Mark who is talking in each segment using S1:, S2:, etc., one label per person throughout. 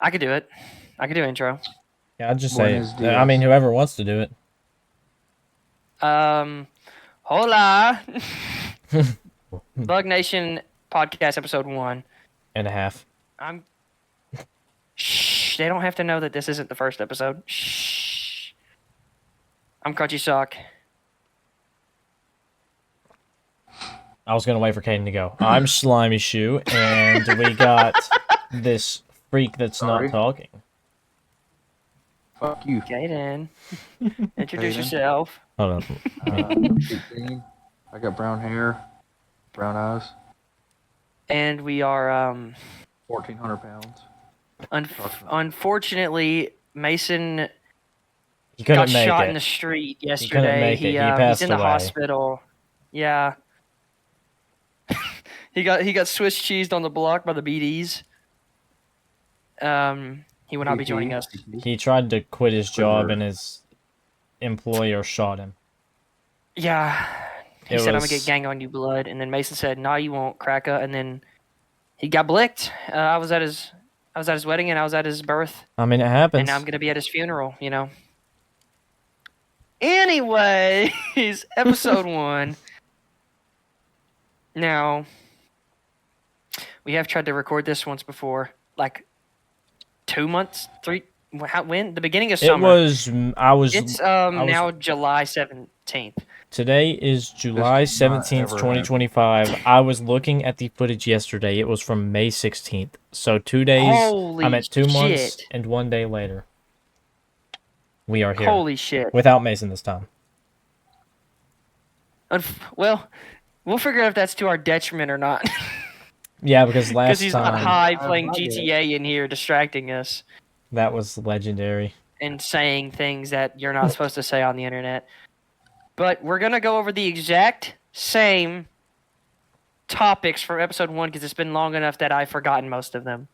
S1: I could do it. I could do intro.
S2: Yeah, I'd just say
S3: Buenos
S2: it. I mean,
S3: dias.
S2: whoever wants to do it.
S1: Hola. Bug Nation podcast episode 1.
S2: And a half.
S1: I'm. Shh. They don't have to know that this isn't the first episode. Shh. I'm CrunchySsock.
S2: I was gonna wait for Caden to go. I'm SlimeyShoe, and we got this freak that's
S3: Sorry.
S2: not talking.
S3: Fuck you.
S1: Jaden. Introduce
S3: Jaden.
S1: yourself.
S2: Hold on.
S3: 18. I got brown hair, brown eyes,
S1: And we are
S3: 1,400 pounds.
S1: unfortunately, Mason
S2: He
S1: got
S2: couldn't make
S1: shot
S2: it.
S1: in the street
S2: couldn't
S1: yesterday.
S2: make it. He
S1: He's
S2: passed
S1: in the
S2: away.
S1: hospital. Yeah. he got Swiss cheesed on the block by the BDs. He will not be joining us.
S2: He tried to quit his job, and his employer shot him.
S1: Yeah. He
S2: It
S1: said, I'm
S2: was-
S1: going to get gang on you, blood. And then Mason said, no, you won't, cracker. And then he got blicked. I was at his wedding, and I was at his birth.
S2: I mean, it happens.
S1: And now I'm going to be at his funeral, you know. Anyways, episode 1. Now, we have tried to record this once before. Like 2 months, 3... When? The beginning of
S2: It
S1: summer.
S2: was.
S1: It's now July 17th.
S2: Today is July
S3: This did not
S2: 17th,
S3: ever
S2: 2025. I was looking at the footage yesterday. It was from May 16th. So 2 days.
S1: Holy
S2: I'm at 2 months
S1: shit.
S2: and 1 day later. We are here.
S1: Holy shit.
S2: Without Mason this time.
S1: Well, we'll figure out if that's to our detriment or not.
S2: Yeah, because last
S1: Because he's
S2: time
S1: not high playing
S3: I get it.
S1: GTA in here distracting us
S2: that was legendary.
S1: and saying things that you're not supposed to say on the internet. But we're going to go over the exact same topics from episode 1 because it's been long enough that I've forgotten most of them.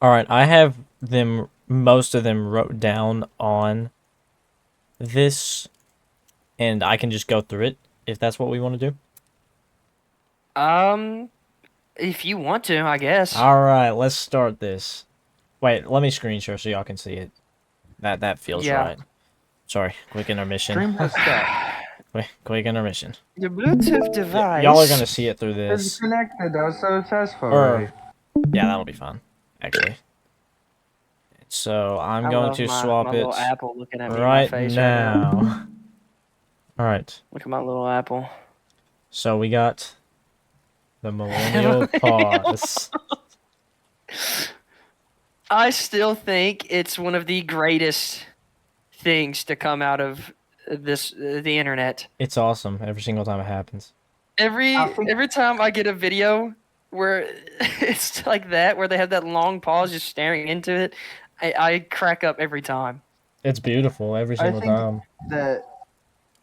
S2: All right, I have them. Most of them wrote down on this, and I can just go through it if that's what we want to do.
S1: If you want to, I guess.
S2: All right, let's start this. Wait, let me screen share so y'all can see it. That feels
S1: Yeah.
S2: right. Sorry, quick intermission.
S3: Stream has stopped.
S2: Quick intermission.
S1: The Bluetooth device.
S2: Y'all are gonna see it through
S3: It's
S2: this.
S3: connected though, so successful.
S2: Or- Yeah, that'll be fun, actually. So I'm
S1: I
S2: going
S1: love
S2: to
S1: my
S2: swap
S1: little
S2: it
S1: apple looking at me in my
S2: right
S1: face
S2: now. All right.
S1: Look at my little apple.
S2: So we got the millennial pause.
S1: I still think it's one of the greatest things to come out of the internet.
S2: It's awesome every single time it happens.
S1: Every time I get a video where it's like that, where they have that long pause just staring into it, I crack up every time.
S2: It's beautiful every
S3: I
S2: single
S3: think-
S2: time.
S3: That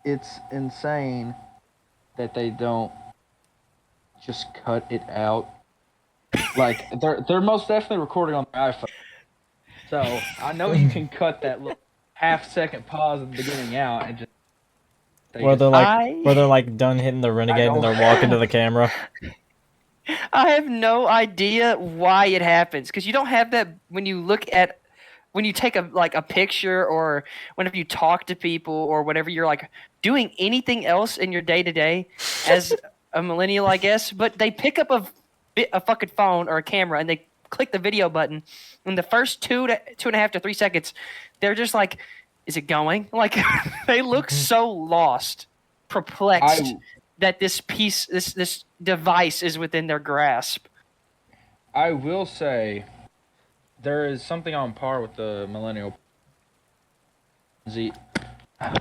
S3: it's insane that they don't just cut it out. Like they're most definitely recording on their iPhone. So I know you can cut that little half-second pause at the beginning out and just.
S2: Where they're like done hitting the renegade and they're walking to the camera.
S1: I have no idea why it happens because you don't have that when you take a picture or whenever you talk to people or whenever you're like doing anything else in your day to day as a millennial, I guess. But they pick up a fucking phone or a camera and they click the video button. In the first 2.5 to 3 seconds, they're just like, "Is it going?" Like they look so lost, perplexed that this device is within their grasp.
S3: I will say there is something on par with the millennial Z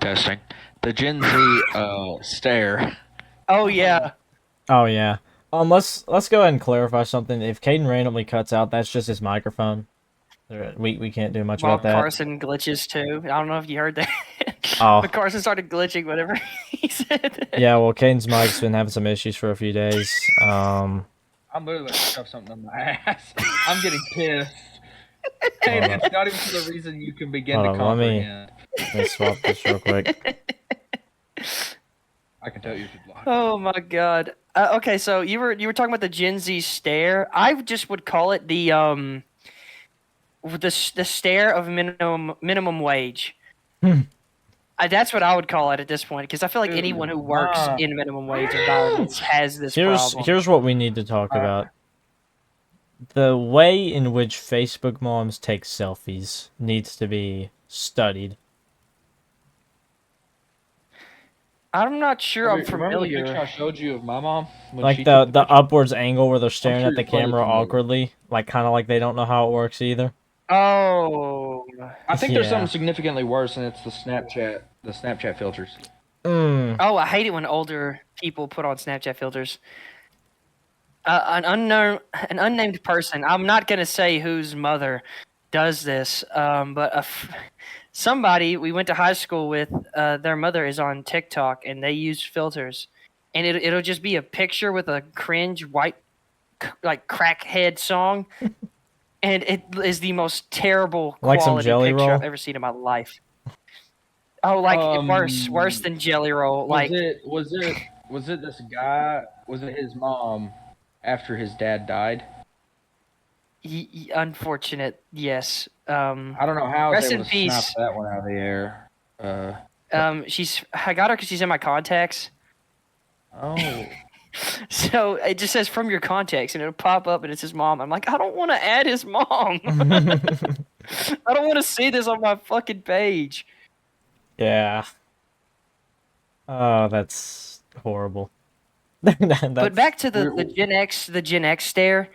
S3: testing. The Gen Z stare.
S1: Oh yeah.
S2: Oh yeah. Let's go ahead and clarify something. If Caden randomly cuts out, that's just his microphone. We can't do much
S1: While
S2: about that.
S1: Carson glitches too. I don't know if you heard that.
S2: Oh.
S1: But Carson started glitching whenever he said that.
S2: Yeah, well, Caden's mic's been having some issues for a few days.
S3: I'm literally gonna shove something in my ass. I'm getting pissed. And
S2: Hold
S3: it's not even for the reason you can begin
S2: Hold
S3: to
S2: on, let me-
S3: comprehend.
S2: Let me swap this real quick.
S3: I can tell you if you'd like.
S1: Oh my god. Okay, so you were talking about the Gen Z stare. I just would call it the the stare of minimum wage.
S2: Hmm.
S1: That's what I would call it at this point, because I feel like
S3: Dude,
S1: anyone who works in minimum wage environments has this problem.
S2: Here's what we need to talk about. The way in which Facebook moms take selfies needs to be studied.
S1: I'm not sure I'm
S3: Remember the picture I
S1: familiar.
S3: showed you of my mom when
S2: Like
S3: she
S2: the
S3: took
S2: the
S3: picture?
S2: upwards angle where they're
S3: I'm
S2: staring
S3: sure
S2: at the
S3: you're quite
S2: camera
S3: familiar.
S2: awkwardly, like kind of like they don't know how it works either.
S1: Oh,
S3: I think there's something
S2: Yeah.
S3: significantly worse, and it's the Snapchat filters.
S2: Mm.
S1: oh, I hate it when older people put on Snapchat filters. An unnamed person. I'm not gonna say whose mother does this, but somebody we went to high school with, their mother is on TikTok and they use filters, and it'll just be a picture with a cringe white like crackhead song, and it is the most terrible
S2: Like some
S1: quality
S2: Jelly
S1: picture I've
S2: Roll.
S1: ever seen in my life. Oh, like worse than Jelly Roll.
S3: Was
S1: Like
S3: it this guy? Was it his mom after his dad died?
S1: unfortunate, yes.
S3: I don't know how I was
S1: Rest
S3: able
S1: in
S3: to snap
S1: peace.
S3: that one out of the air.
S1: I got her because she's in my contacts.
S3: Oh.
S1: So it just says from your contacts, and it'll pop up, and it's his mom. I'm like, I don't want to add his mom. I don't want to see this on my fucking page.
S2: Yeah. Oh, that's horrible.
S1: But back to the
S3: We're-
S1: Gen X stare.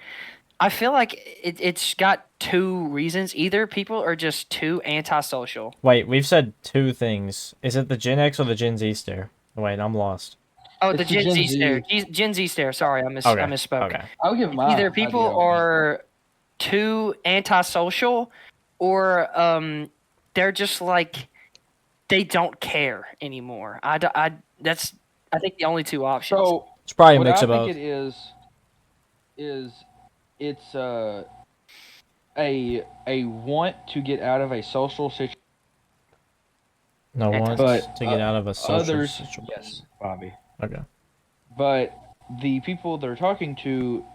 S1: I feel like it's got two reasons. Either people are just too antisocial.
S2: Wait, we've said two things. Is it the Gen X or the Gen Z stare? Wait, I'm lost.
S1: Oh,
S3: It's
S1: the
S3: the
S1: Gen
S3: Gen
S1: Z stare.
S3: Z.
S1: Gen Z stare. Sorry, I
S2: Okay.
S1: misspoke.
S2: Okay.
S3: I'll give my
S1: Either
S3: idea
S1: people
S3: on that.
S1: are too antisocial, or they're just like they don't care anymore. That's I think the only two options.
S3: So
S2: It's probably a
S3: what
S2: mix
S3: I
S2: of
S3: think
S2: both.
S3: it is it's a want to get out of a social situation.
S2: No one
S3: But
S2: to get out of a social
S3: others,
S2: situation.
S3: yes, Bobby.
S2: Okay.
S3: But the people they're talking to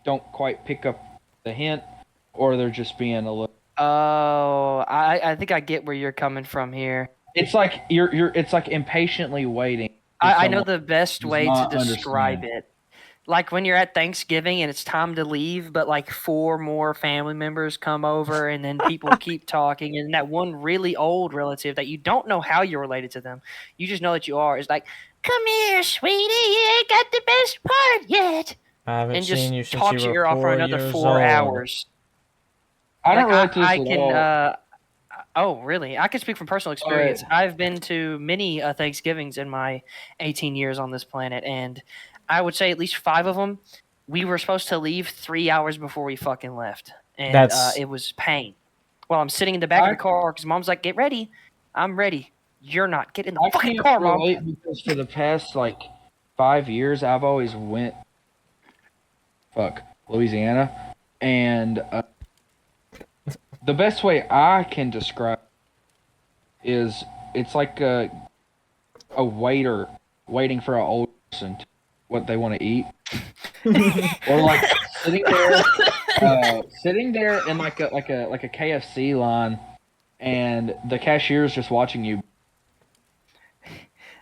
S3: don't quite pick up the hint, or they're just being a little.
S1: Oh, I think I get where you're coming from here.
S3: It's like it's like impatiently waiting. for
S1: I know
S3: someone
S1: the best
S3: does
S1: way to
S3: not
S1: describe
S3: understand.
S1: it. Like when you're at Thanksgiving and it's time to leave, but like four more family members come over, and then people keep talking, and that one really old relative that you don't know how you're related to them, you just know that you are, is like, "Come here, sweetie, you ain't got the best part yet,"
S2: I haven't
S1: and
S2: seen
S1: just
S2: you since
S1: talks
S2: you
S1: your
S2: were
S1: ear off for
S2: 4
S1: another
S2: years
S1: 4 hours.
S3: I don't
S1: Like
S3: relate to this
S1: I
S3: at
S1: can
S3: all.
S1: oh really? I can speak from personal experience. I've been to many Thanksgivings in my 18 years on this planet, and I would say at least 5 of them we were supposed to leave 3 hours before we fucking left, and
S2: That's
S1: it was pain. Well, I'm sitting in the back of the car because mom's like, "Get ready." I'm ready. You're not. Get in the
S3: I
S1: fucking
S3: can't
S1: car, mom.
S3: relate because for the past like 5 years, I've always went Louisiana, and the best way I can describe is it's like a waiter waiting for an old person to what they want to eat, or like sitting there in like a KFC line, and the cashier's just watching you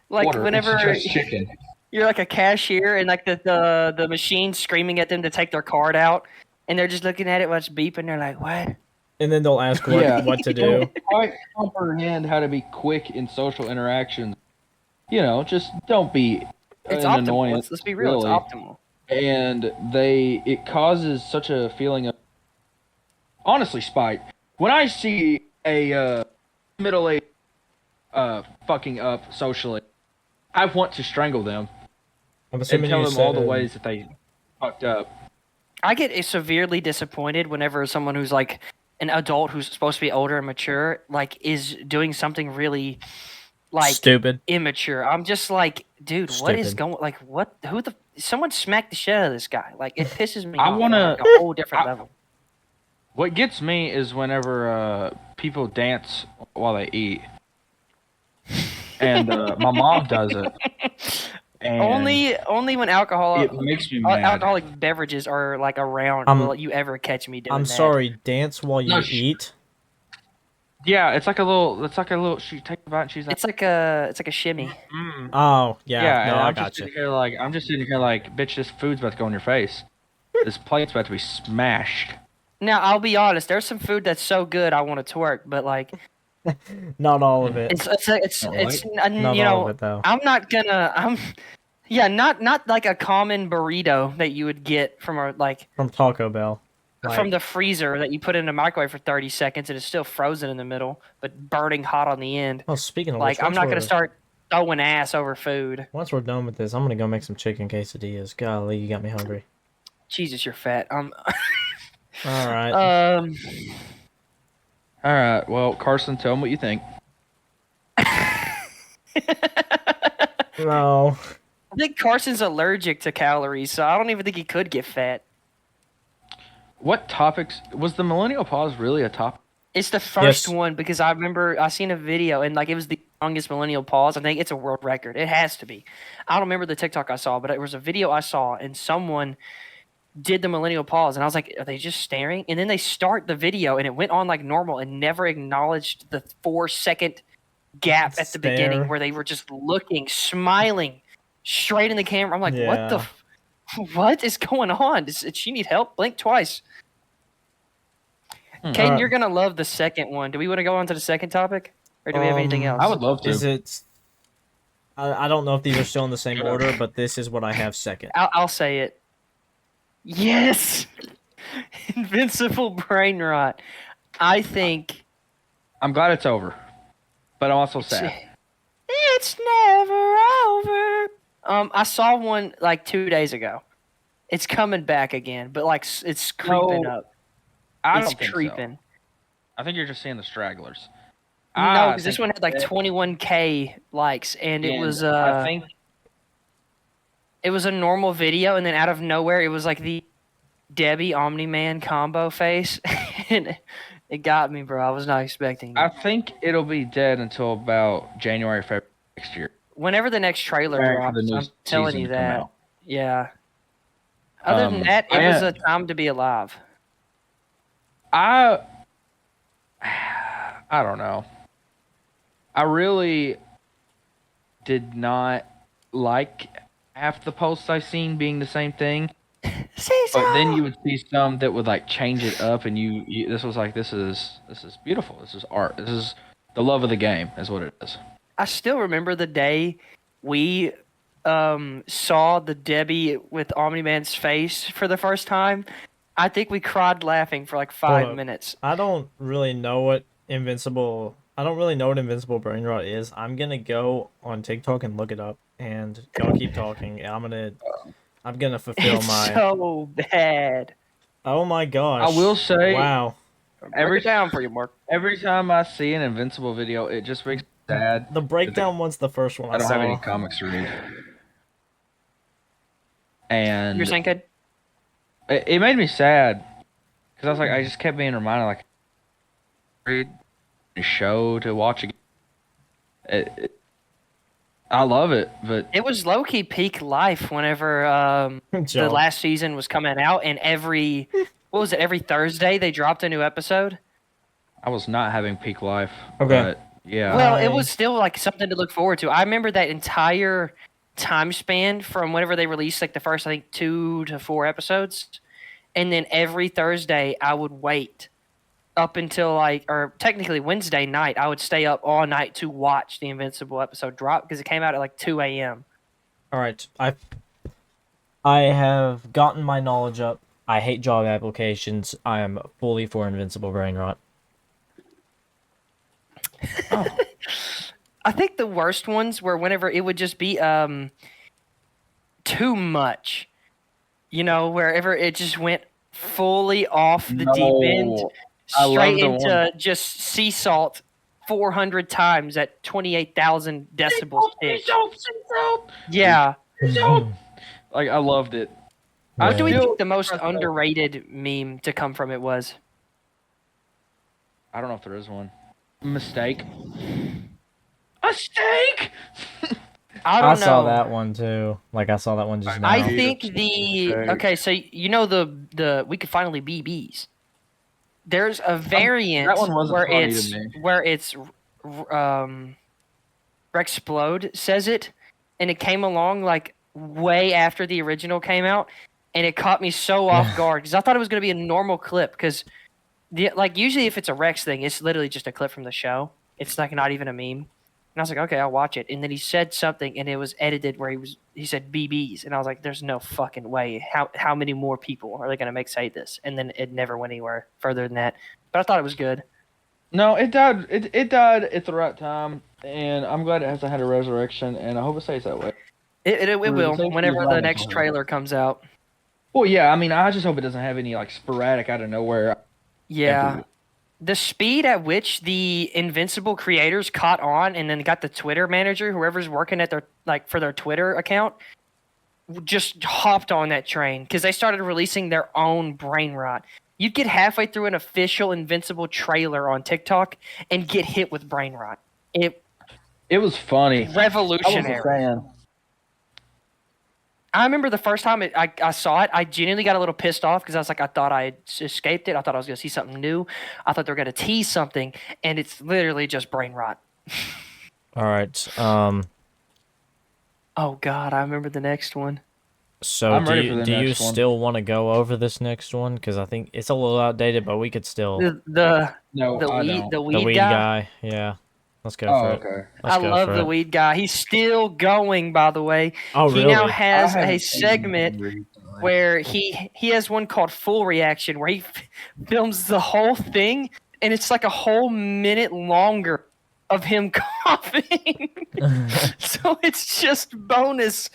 S1: Like
S3: order.
S1: whenever
S3: It's just chicken.
S1: you're like a cashier and like the machine's screaming at them to take their card out, and they're just looking at it while it's beeping. They're like, "What?"
S2: and then they'll ask
S3: Yeah.
S2: what to do.
S3: Don't quite comprehend how to be quick in social interactions. Just don't be
S1: It's
S3: an
S1: optimal.
S3: annoyance.
S1: Let's be real.
S3: Really.
S1: It's optimal.
S3: And it causes such a feeling of honestly spite. When I see a middle-aged fucking up socially, I want to strangle them
S2: I'm
S3: and
S2: assuming
S3: tell
S2: you
S3: them all the
S2: said-
S3: ways that they fucked up.
S1: I get severely disappointed whenever someone who's like an adult who's supposed to be older and mature like is doing something really like
S2: stupid.
S1: immature. I'm just like, dude, what is
S2: Stupid.
S1: going? Like, what? Who the? Someone smacked the shit out of this guy. Like, it pisses me
S3: I
S1: off on
S3: wanna-
S1: like a whole different
S3: I-
S1: level.
S3: What gets me is whenever people dance while they eat, and my mom does it, And
S1: only when alcohol
S3: it makes me mad.
S1: alcoholic beverages are like around will you ever catch me doing
S2: I'm
S1: that.
S2: sorry, dance while you eat?
S3: Yeah, it's like a little. She takes a bite and she's like,
S1: It's like a shimmy.
S2: Oh, yeah.
S3: yeah,
S2: No,
S3: and
S2: I
S3: I'm just
S2: got you.
S3: sitting here like, bitch, this food's about to go in your face. This plate's about to be smashed.
S1: Now I'll be honest, there's some food that's so good I want to twerk, but like
S2: Not all of it.
S1: it's
S2: Not
S1: you
S2: all of
S1: know
S2: it, though.
S1: I'm not gonna yeah not like a common burrito that you would get from a like
S2: From Taco Bell.
S1: from the freezer that you put in a microwave for 30 seconds and it's still frozen in the middle but burning hot on the end.
S2: Oh, speaking of
S1: Like
S2: which,
S1: I'm not gonna start throwing ass over food.
S2: once we're done with this, I'm gonna go make some chicken quesadillas. Golly, you got me hungry.
S1: Jesus, you're fat.
S2: All right.
S3: All right. Well, Carson, tell them what you think.
S2: No.
S1: I think Carson's allergic to calories, so I don't even think he could get fat.
S3: What topics was the millennial pause really a topic?
S1: It's the first
S2: Yes.
S1: one because I remember I seen a video and like it was the longest millennial pause. I think it's a world record. It has to be. I don't remember the TikTok I saw, but it was a video I saw and someone did the millennial pause and I was like, are they just staring? And then they start the video and it went on like normal and never acknowledged the 4 second gap at the beginning
S2: Stare.
S1: where they were just looking, smiling straight in the camera. I'm like, what the what is going on? Does she need help? Blink twice. Caden, you're gonna love the second one. Do we want to go on to the second topic, or do we have anything else?
S3: I would love to.
S2: Is it? I don't know if these are still in the same order, but this is what I have second.
S1: I'll say it. Yes, invincible brain rot. I think
S3: I'm glad it's over, but I'm also sad.
S1: it's never over. I saw one like 2 days ago. It's coming back again, but like it's creeping up.
S3: I
S1: It's
S3: don't think
S1: creeping.
S3: so. I think you're just seeing the stragglers.
S1: No, because this one had like 21K likes, and it was
S3: I think
S1: it was a normal video, and then out of nowhere, it was like the Debbie Omni-Man combo face, and it got me, bro. I was not expecting
S3: I
S1: it.
S3: think it'll be dead until about January, February next year.
S1: Whenever the next trailer
S3: Waiting for
S1: drops,
S3: the new
S1: I'm telling
S3: season
S1: you
S3: to come
S1: that.
S3: out.
S1: Yeah. Other than that, it was a time to be alive.
S3: I don't know. I really did not like half the posts I've seen being the same thing. But then you would see some that would like change it up, and you this was like this is beautiful. This is art. This is the love of the game, is what it is.
S1: I still remember the day we saw the Debbie with Omni-Man's face for the first time. I think we cried laughing for like 5 minutes.
S2: I don't really know what invincible brain rot is. I'm gonna go on TikTok and look it up, and y'all keep talking. I'm gonna fulfill
S1: It's
S2: my.
S1: so bad.
S2: Oh my gosh!
S3: I will say,
S2: wow.
S1: Break it down for you, Mark.
S3: Every time I see an Invincible video, it just makes me sad.
S2: The breakdown one's the first one I
S3: don't
S2: saw.
S3: have any comics to read. And
S1: You're saying, kid?
S3: it made me sad because I was like, I just kept being reminded, like, read a show to watch again. I love it, but
S1: It was low key peak life whenever the last season was coming out, and every Thursday they dropped a new episode.
S3: I was not having peak life.
S2: Okay.
S3: But yeah.
S1: Well, it was still like something to look forward to. I remember that entire time span from whenever they released like the first, I think, 2 to 4 episodes, and then every Thursday I would wait up until or technically Wednesday night, I would stay up all night to watch the Invincible episode drop because it came out at like 2 a.m.
S2: All right, I have gotten my knowledge up. I hate job applications. I am fully for invincible brain rot.
S3: Oh.
S1: I think the worst ones were whenever it would just be too much. You know, wherever it just went fully off the deep end, straight into just sea salt 400 times at 28,000 decibels pitch. Yeah.
S3: Like, I loved it.
S1: What do we think the most underrated meme to come from it was?
S3: I don't know if there is one. Mistake. A steak!
S1: I
S2: I
S1: don't
S2: saw
S1: know.
S2: that one too. Like I saw that one just now.
S1: I think okay, so you know the we could finally be bees. There's a variant
S3: that one wasn't
S1: where
S3: funny to me.
S1: it's Rexplode says it, and it came along like way after the original came out, and it caught me so off guard because I thought it was gonna be a normal clip because like usually if it's a Rex thing, it's literally just a clip from the show. It's like not even a meme. And I was like, okay, I'll watch it. And then he said something, and it was edited where he said BBs, and I was like, there's no fucking way. How many more people are they gonna make say this? And then it never went anywhere further than that. But I thought it was good.
S3: No, it died. It died at the right time, and I'm glad it hasn't had a resurrection, and I hope it stays that way.
S1: It
S3: For the
S1: will
S3: safety of
S1: whenever the next
S3: dinosaurs.
S1: trailer comes out.
S3: Well, yeah, I mean, I just hope it doesn't have any like sporadic out of nowhere.
S1: Yeah. The speed at which the Invincible creators caught on and then got the Twitter manager, whoever's working at their for their Twitter account, just hopped on that train because they started releasing their own brain rot. You'd get halfway through an official Invincible trailer on TikTok and get hit with brain rot. It
S3: was funny.
S1: revolutionary.
S3: I was a fan.
S1: I remember the first time I saw it, I genuinely got a little pissed off because I was like, I thought I had escaped it. I thought I was going to see something new. I thought they were going to tease something, and it's literally just brain rot.
S2: All right.
S1: Oh, God, I remember the next one.
S2: So
S3: I'm
S2: do
S3: ready
S2: you,
S3: for the
S2: do you
S3: next one.
S2: still want to go over this next one? Because I think it's a little outdated, but we could still.
S1: The
S3: No, I don't.
S2: The
S1: weed
S2: weed
S1: guy.
S2: guy. Yeah. Let's go
S3: Oh,
S2: for it.
S3: okay.
S2: Let's
S1: I
S2: go
S1: love
S2: for
S1: the
S2: it.
S1: weed guy. He's still going, by the way.
S2: Oh,
S1: He now
S2: really?
S1: has
S3: I
S1: a
S3: haven't seen
S1: segment
S3: him recently.
S1: where he has one called Full Reaction, where he films the whole thing, and it's like a whole minute longer of him coughing. So it's just bonus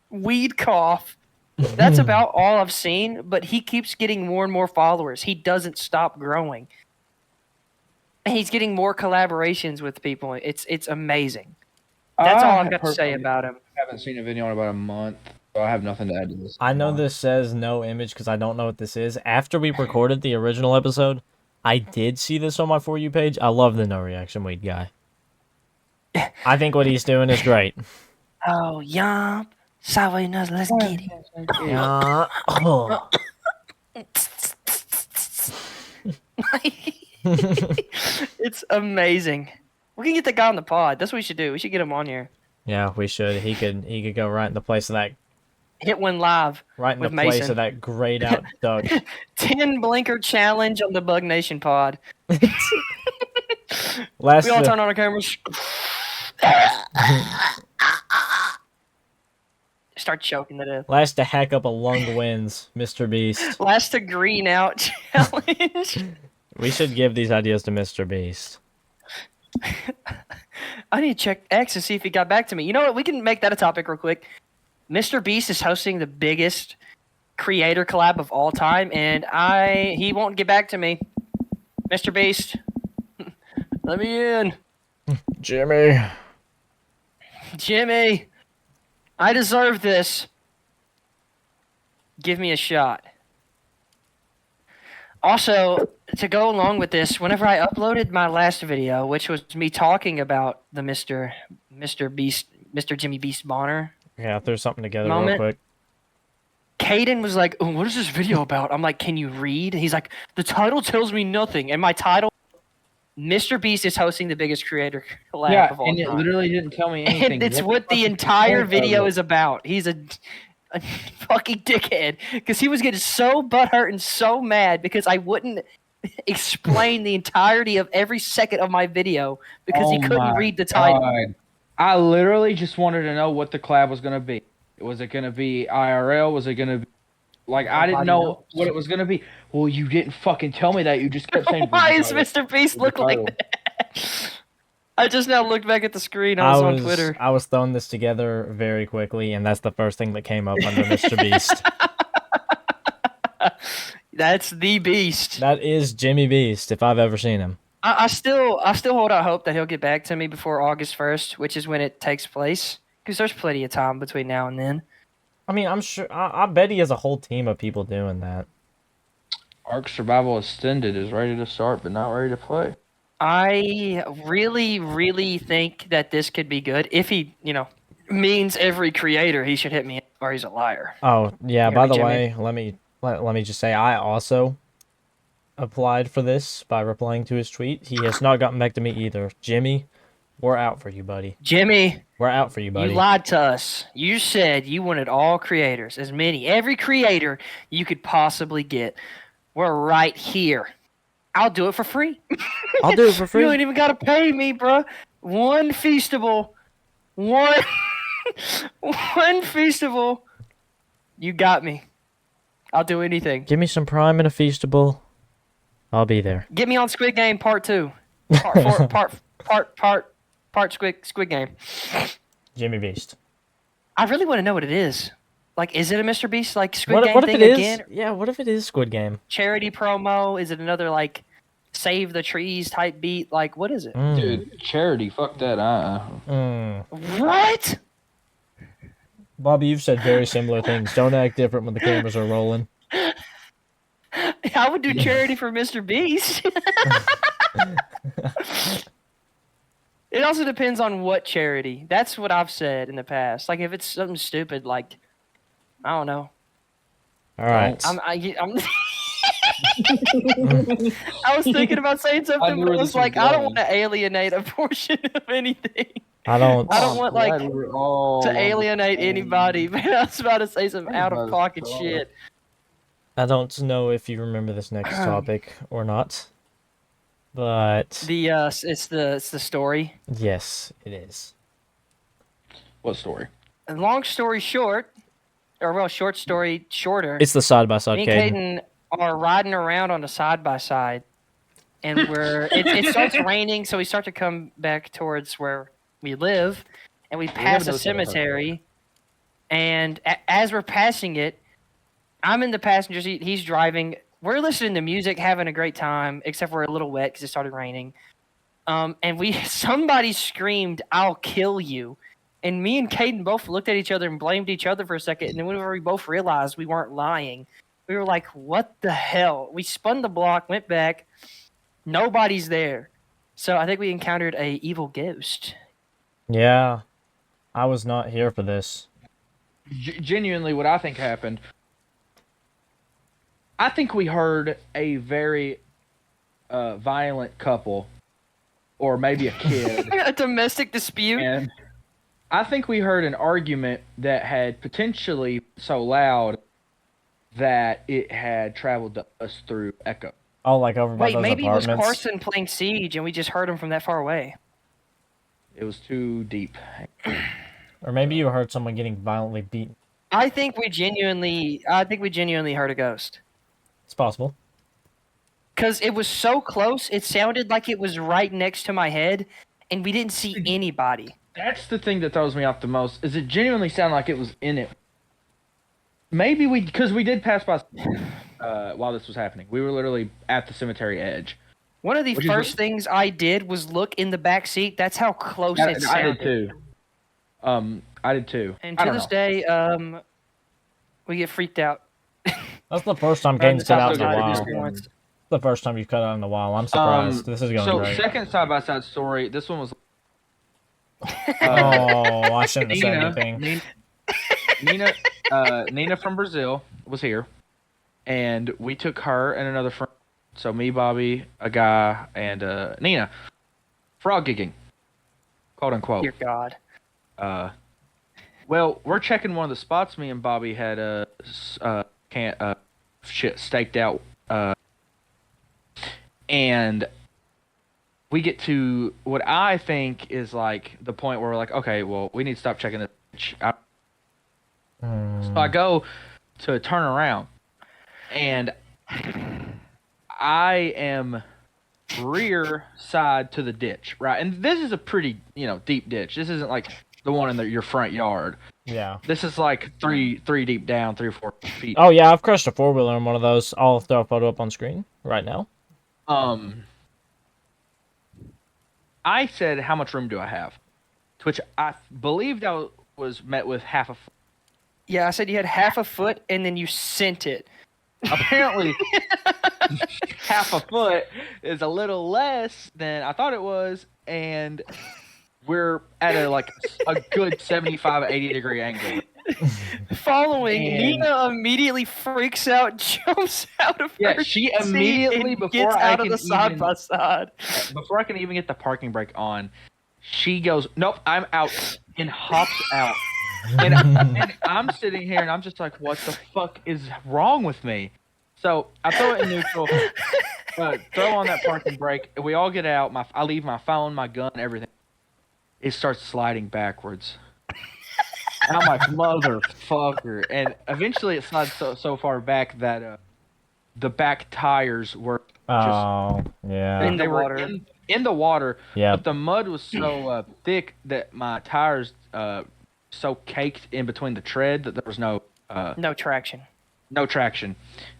S1: weed cough. That's about all I've seen, but he keeps getting more and more followers. He doesn't stop growing. And he's getting more collaborations with people. It's amazing. That's all I've got to say about him.
S3: I haven't seen a video in about a month, so I have nothing to add to this.
S2: I know this says no image because I don't know what this is. After we recorded the original episode, I did see this on my For You page. I love the no reaction weed guy. I think what he's doing is great.
S1: Oh, yum. Subway nuts, let's get it.
S2: Oh.
S1: It's amazing. We can get the guy on the pod. That's what we should do. We should get him on here.
S2: Yeah, we should. He could go right in the place of that.
S1: Hit one live.
S2: Right in
S1: with
S2: the place
S1: Mason.
S2: of that grayed out duck.
S1: 10 blinker challenge on the Bug Nation pod.
S2: Last
S1: We all turn on our cameras. Start choking to death.
S2: last to hack up a lung wins, Mr. Beast.
S1: Last to green out challenge.
S2: We should give these ideas to Mr. Beast.
S1: I need to check X and see if he got back to me. You know what? We can make that a topic real quick. Mr. Beast is hosting the biggest creator collab of all time, and he won't get back to me. Mr. Beast, let me in.
S2: Jimmy.
S1: Jimmy, I deserve this. Give me a shot. Also, to go along with this, whenever I uploaded my last video, which was me talking about the Mr. Beast, Mr. Jimmy Beast Bonner,
S2: Yeah, throw something together
S1: Moment.
S2: real quick.
S1: Caden was like, "Oh, what is this video about?" I'm like, "Can you read?" He's like, "The title tells me nothing." And my title, Mr. Beast is hosting the biggest creator collab
S3: Yeah,
S1: of all
S3: and it
S1: time.
S3: literally didn't tell me anything.
S1: And it's
S3: What
S1: what the
S3: fucking
S1: entire
S3: point
S1: video
S3: of it?
S1: is about. He's a fucking dickhead because he was getting so butthurt and so mad because I wouldn't explain the entirety of every second of my video because he
S3: Oh
S1: couldn't
S3: my
S1: read the title.
S3: God. I literally just wanted to know what the collab was gonna be. Was it gonna be IRL? Was it gonna be like I didn't
S1: Nobody
S3: know
S1: knows.
S3: what it was gonna be. Well, you didn't fucking tell me that. You just kept saying.
S1: Why does
S3: Vegeta.
S1: Mr. Beast look like that? I just now looked back at the screen. I was on Twitter.
S2: I was throwing this together very quickly, and that's the first thing that came up under Mr. Beast.
S1: That's the Beast.
S2: That is Jimmy Beast, if I've ever seen him.
S1: I still hold out hope that he'll get back to me before August 1st, which is when it takes place. Because there's plenty of time between now and then.
S2: I mean, I'm sure. I bet he has a whole team of people doing that.
S3: Ark Survival Extended is ready to start, but not ready to play.
S1: I really, really think that this could be good if he, means every creator. He should hit me or he's a liar.
S2: Oh, yeah,
S1: You hear
S2: by
S1: me,
S2: the
S1: Jimmy?
S2: way, let me just say I also applied for this by replying to his tweet. He has not gotten back to me either. Jimmy, we're out for you, buddy.
S1: Jimmy,
S2: We're out for you,
S1: you
S2: buddy.
S1: lied to us. You said you wanted all creators, as many, every creator you could possibly get. We're right here. I'll do it for free.
S2: I'll do it for free.
S1: You ain't even gotta pay me, bruh. One Feastable. One one Feastable. You got me. I'll do anything.
S2: Give me some Prime and a Feastable. I'll be there.
S1: Get me on Squid Game Part 2. Part Squid Game.
S2: Jimmy Beast.
S1: I really want to know what it is. Like, is it a Mr. Beast like Squid
S2: What
S1: Game
S2: if
S1: thing
S2: it is?
S1: again?
S2: Yeah, what if it is Squid Game?
S1: Charity promo? Is it another like save the trees type beat? Like, what is it?
S3: Dude, charity, fuck that.
S1: What?
S2: Bobby, you've said very similar things. Don't act different when the cameras are rolling.
S1: I would do charity for Mr. Beast. It also depends on what charity. That's what I've said in the past. Like if it's something stupid, like I don't know.
S2: All right.
S1: I'm I was thinking about saying something, but I was like, I don't want to alienate a portion of anything.
S2: I don't
S1: want like
S3: to
S1: to alienate anybody, but I was about to say some out of pocket shit.
S2: I don't know if you remember this next topic or not, but
S1: The it's the story.
S2: yes, it is.
S3: What story?
S1: And long story short, or well, short story shorter.
S2: It's the side by side.
S1: Me and Caden are riding around on a side by side, and it starts raining, so we start to come back towards where we live, and we pass a cemetery, and as we're passing it, I'm in the passenger seat, he's driving. We're listening to music, having a great time, except we're a little wet because it started raining. And somebody screamed, "I'll kill you." And me and Caden both looked at each other and blamed each other for a second. And then whenever we both realized we weren't lying, we were like, what the hell? We spun the block, went back. Nobody's there. So I think we encountered a evil ghost.
S2: Yeah, I was not here for this.
S3: Genuinely, what I think happened, I think we heard a very violent couple, or maybe a kid.
S1: A domestic dispute.
S3: And I think we heard an argument that had potentially so loud that it had traveled to us through echo.
S2: Oh, like over by
S1: Wait,
S2: those
S1: maybe
S2: apartments?
S1: it was Carson playing Siege and we just heard him from that far away.
S3: It was too deep.
S2: Or maybe you heard someone getting violently beaten.
S1: I think we genuinely heard a ghost.
S2: It's possible.
S1: Because it was so close, it sounded like it was right next to my head, and we didn't see anybody.
S3: That's the thing that throws me off the most, is it genuinely sounded like it was in it. Maybe because we did pass by while this was happening. We were literally at the cemetery edge.
S1: One of the first things I did was look in the back seat. That's how close it sounded.
S3: I did too. I did too.
S1: And to this day, we get freaked out.
S2: That's the first time Caden's cut out in a
S1: outside
S2: while.
S1: of this
S2: The first time you've cut out in a while. I'm surprised. This is going great.
S3: So second side by side story. This one was.
S2: Oh, I shouldn't have said anything.
S3: Nina from Brazil was here, and we took her and another friend. So me, Bobby, a guy, and Nina, frog gigging, quote unquote.
S1: Dear God.
S3: Well, we're checking one of the spots. Me and Bobby had shit staked out, and we get to what I think is like the point where we're like, okay, well, we need to stop checking this. So I go to turn around, and I am rear side to the ditch, right? And this is a pretty, deep ditch. This isn't like the one in your front yard.
S2: Yeah.
S3: This is like three deep down, 3 or 4 feet.
S2: Oh, yeah, I've crushed a 4-wheeler in one of those. I'll throw a photo up on screen right now.
S3: I said, how much room do I have? To which I believed I was met with half a foot.
S1: Yeah, I said you had half a foot, and then you sent it.
S3: Apparently, half a foot is a little less than I thought it was, and we're at a good 75, 80-degree angle.
S1: Following,
S3: And-
S1: Nina immediately freaks out, jumps out of
S3: Yeah,
S1: her
S3: she
S1: seat,
S3: immediately,
S1: and
S3: before
S1: gets
S3: I
S1: out of
S3: can
S1: the side
S3: even-
S1: by side.
S3: Before I can even get the parking brake on, she goes, "Nope, I'm out," and hops out. And I'm sitting here and I'm just like, what the fuck is wrong with me? So I throw it in neutral, throw on that parking brake. We all get out. I leave my phone, my gun, everything. It starts sliding backwards. And I'm like, motherfucker. And eventually it slides so far back that the back tires were
S2: Oh, yeah.
S1: In the
S3: they were
S1: water.
S3: in the water.
S2: Yep.
S3: But the mud was so thick that my tires so caked in between the tread that there was no
S1: No traction.
S3: no traction.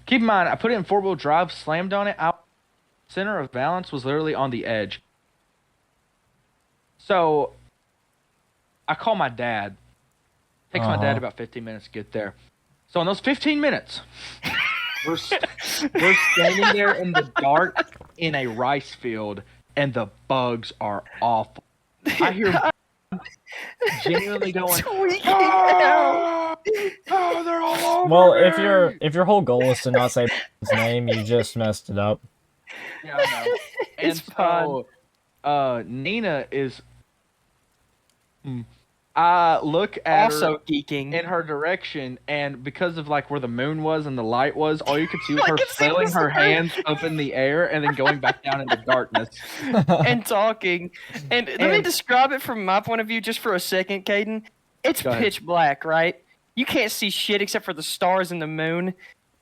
S3: Keep in mind, I put it in 4-wheel drive, slammed on it. Center of balance was literally on the edge. So I call my dad. Takes my dad about 15 minutes to get there. So in those 15 minutes, we're standing there in the dark in a rice field, and the bugs are awful. I hear genuinely going,
S1: Tweaking out.
S3: oh, they're all over
S2: Well,
S3: me."
S2: if your whole goal is to not say his name, you just messed it up.
S3: Yeah, I know. And
S1: It's fun.
S3: so, Nina is. I look at
S1: Also
S3: her
S1: geeking.
S3: in her direction, and because of like where the moon was and the light was, all you could see was
S1: I
S3: her
S1: could see
S3: flailing
S1: the
S3: her
S1: stars.
S3: hands up in the air and then going back down into darkness.
S1: And talking. And let me describe it from my point of view just for a second, Caden. It's
S3: Go ahead.
S1: pitch black, right? You can't see shit except for the stars and the moon.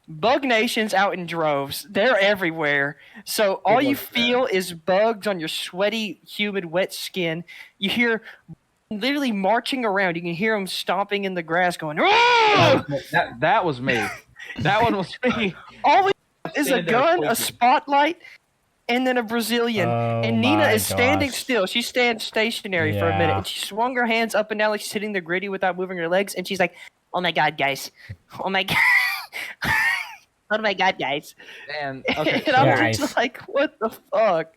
S1: Bug Nation's out in droves. They're everywhere. So all you
S3: looks bad.
S1: feel is bugs on your sweaty, humid, wet skin. You hear literally marching around. You can hear them stomping in the grass going, "Ah!"
S3: That was me. That one was me.
S1: All we have is a
S3: Standing there
S1: gun, a
S3: tweaking.
S1: spotlight, and then a Brazilian.
S2: Oh
S1: And Nina
S2: my
S1: is standing
S2: gosh.
S1: still. She stands stationary for a minute,
S2: Yeah.
S1: and she swung her hands up and down like she's hitting the gritty without moving her legs. And she's like, "Oh my god, guys! Oh my god! Oh my god, guys!"
S3: And okay,
S1: And I'm
S2: Nice.
S1: just like, "What the fuck?"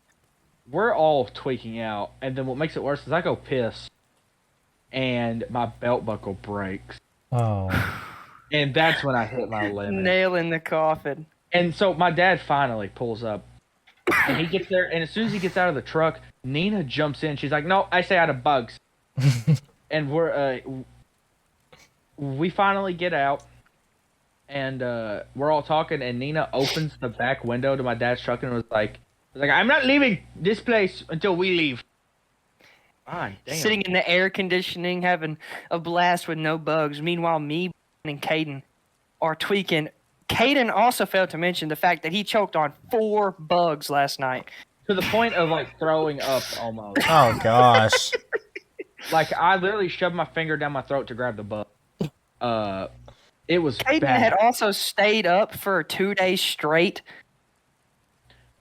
S3: we're all tweaking out, and then what makes it worse is I go piss, and my belt buckle breaks,
S2: Oh.
S3: and that's when I hit my limit.
S1: Nail in the coffin.
S3: And so my dad finally pulls up, and he gets there, and as soon as he gets out of the truck, Nina jumps in. She's like, "No, I stay out of bugs." And we finally get out, and we're all talking, and Nina opens the back window to my dad's truck and was like, "I'm not leaving this place until we leave." Ah, damn.
S1: Sitting in the air conditioning, having a blast with no bugs. Meanwhile, me and Caden are tweaking. Caden also failed to mention the fact that he choked on 4 bugs last night.
S3: To the point of like throwing up almost.
S2: Oh gosh.
S3: Like I literally shoved my finger down my throat to grab the bug. It was
S1: Caden
S3: bad.
S1: had also stayed up for 2 days straight.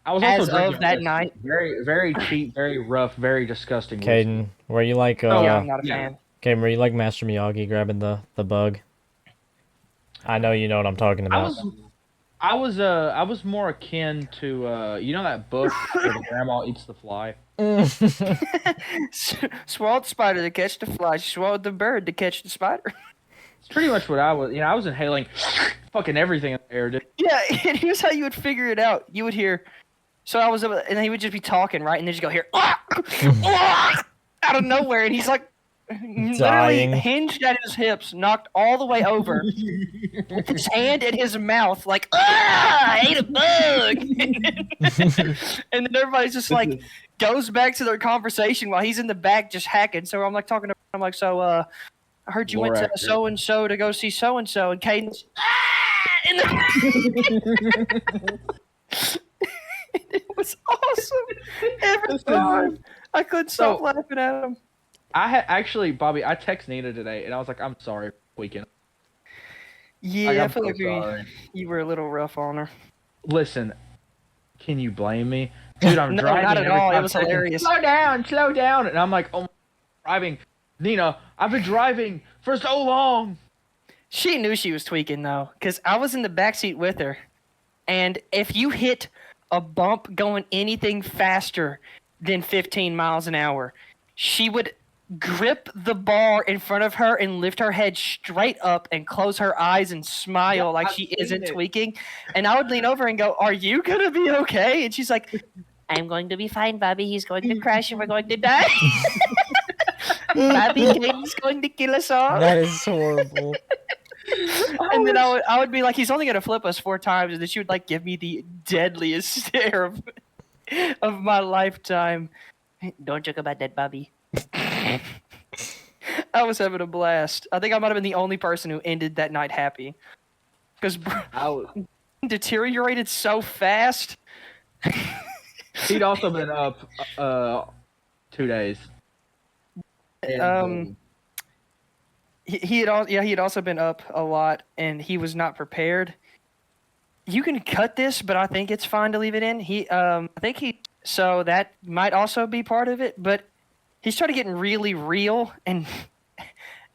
S3: I was
S1: as
S3: also
S1: of
S3: drinking
S1: that
S3: whiskey.
S1: night.
S3: Very, very cheap, very rough, very disgusting. whiskey.
S2: Caden, were you like
S1: Yeah, I'm not a
S3: yeah.
S1: fan.
S2: Caden, were you like Master Miyagi grabbing the bug? I know you know what I'm talking about.
S3: I was more akin to you know that book where the grandma eats the fly.
S1: Swallowed the spider to catch the fly. She swallowed the bird to catch the spider.
S3: It's pretty much what I was. You know, I was inhaling fucking everything in the air, dude.
S1: Yeah, and here's how you would figure it out. You would hear, so I was, and he would just be talking, right? And then just go here, out of nowhere, and he's like, literally
S2: Dying.
S1: hinged at his hips, knocked all the way over, with his hand in his mouth, like, I ate a bug. And then everybody's just like, goes back to their conversation while he's in the back just hacking. So I'm like talking to, I'm like, so I heard you went
S3: Lore
S1: to
S3: actor.
S1: so and so to go see so and so, and Caden's in the. It was awesome every time. I couldn't stop
S3: So-
S1: laughing at him.
S3: I had actually, Bobby. I texted Nina today, and I was like, "I'm sorry, for weekend."
S1: Yeah,
S3: Like,
S1: I
S3: I'm
S1: feel
S3: so
S1: like
S3: sorry.
S1: you were a little rough on her.
S3: Listen, can you blame me, dude? I'm
S1: No,
S3: driving.
S1: not at
S3: every
S1: all. It
S3: 5
S1: was
S3: seconds,
S1: hilarious.
S3: Slow down, and I'm like, "Oh, driving, Nina. I've been driving for so long."
S1: She knew she was tweaking though, because I was in the backseat with her, and if you hit a bump going anything faster than 15 miles an hour, she would grip the bar in front of her and lift her head straight up and close her eyes and smile like
S3: I've
S1: she
S3: seen
S1: isn't
S3: it.
S1: tweaking. And I would lean over and go, "Are you gonna be okay?" And she's like, "I'm going to be fine, Bobby. He's going to crash and we're going to die. Bobby Kane's going to kill us all."
S2: That is horrible.
S1: And then I would be like, "He's only gonna flip us 4 times," and then she would like give me the deadliest stare of my lifetime. Don't joke about that, Bobby. I was having a blast. I think I might have been the only person who ended that night happy, because deteriorated so fast.
S3: He'd also been up 2 days. And,
S1: He had also been up a lot, and he was not prepared. You can cut this, but I think it's fine to leave it in. So that might also be part of it, but he started getting really real and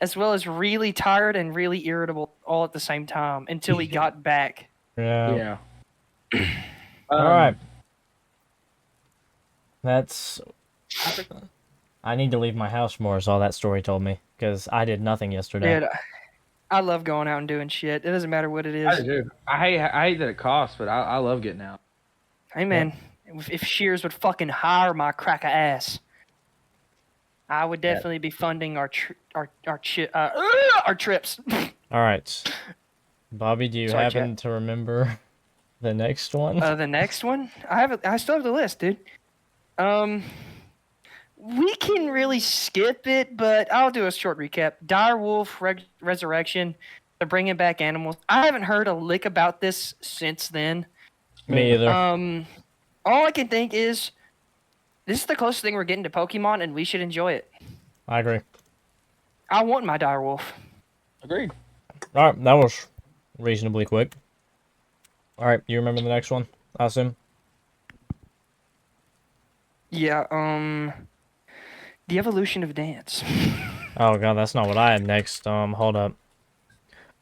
S1: as well as really tired and really irritable all at the same time until he got back.
S2: Yeah.
S3: yeah.
S2: All right. That's. I need to leave my house more, is all that story told me, because I did nothing yesterday.
S1: Dude, I love going out and doing shit. It doesn't matter what it
S3: I
S1: is.
S3: do. I hate that it costs, but I love getting out.
S1: Hey man, if Shears would fucking hire my cracker ass, I would definitely be funding our trips.
S2: All right. Bobby, do you
S1: Sorry,
S2: happen to remember the next one?
S1: The next one, I still have the list, dude. We can really skip it, but I'll do a short recap. Dire Wolf Resurrection. They're bringing back animals. I haven't heard a lick about this since then.
S2: Me either.
S1: All I can think is this is the closest thing we're getting to Pokemon, and we should enjoy it.
S2: I agree.
S1: I want my Dire Wolf.
S3: Agreed.
S2: All right, that was reasonably quick. All right, you remember the next one, I assume?
S1: Yeah, the evolution of dance.
S2: Oh god, that's not what I had next. Hold up.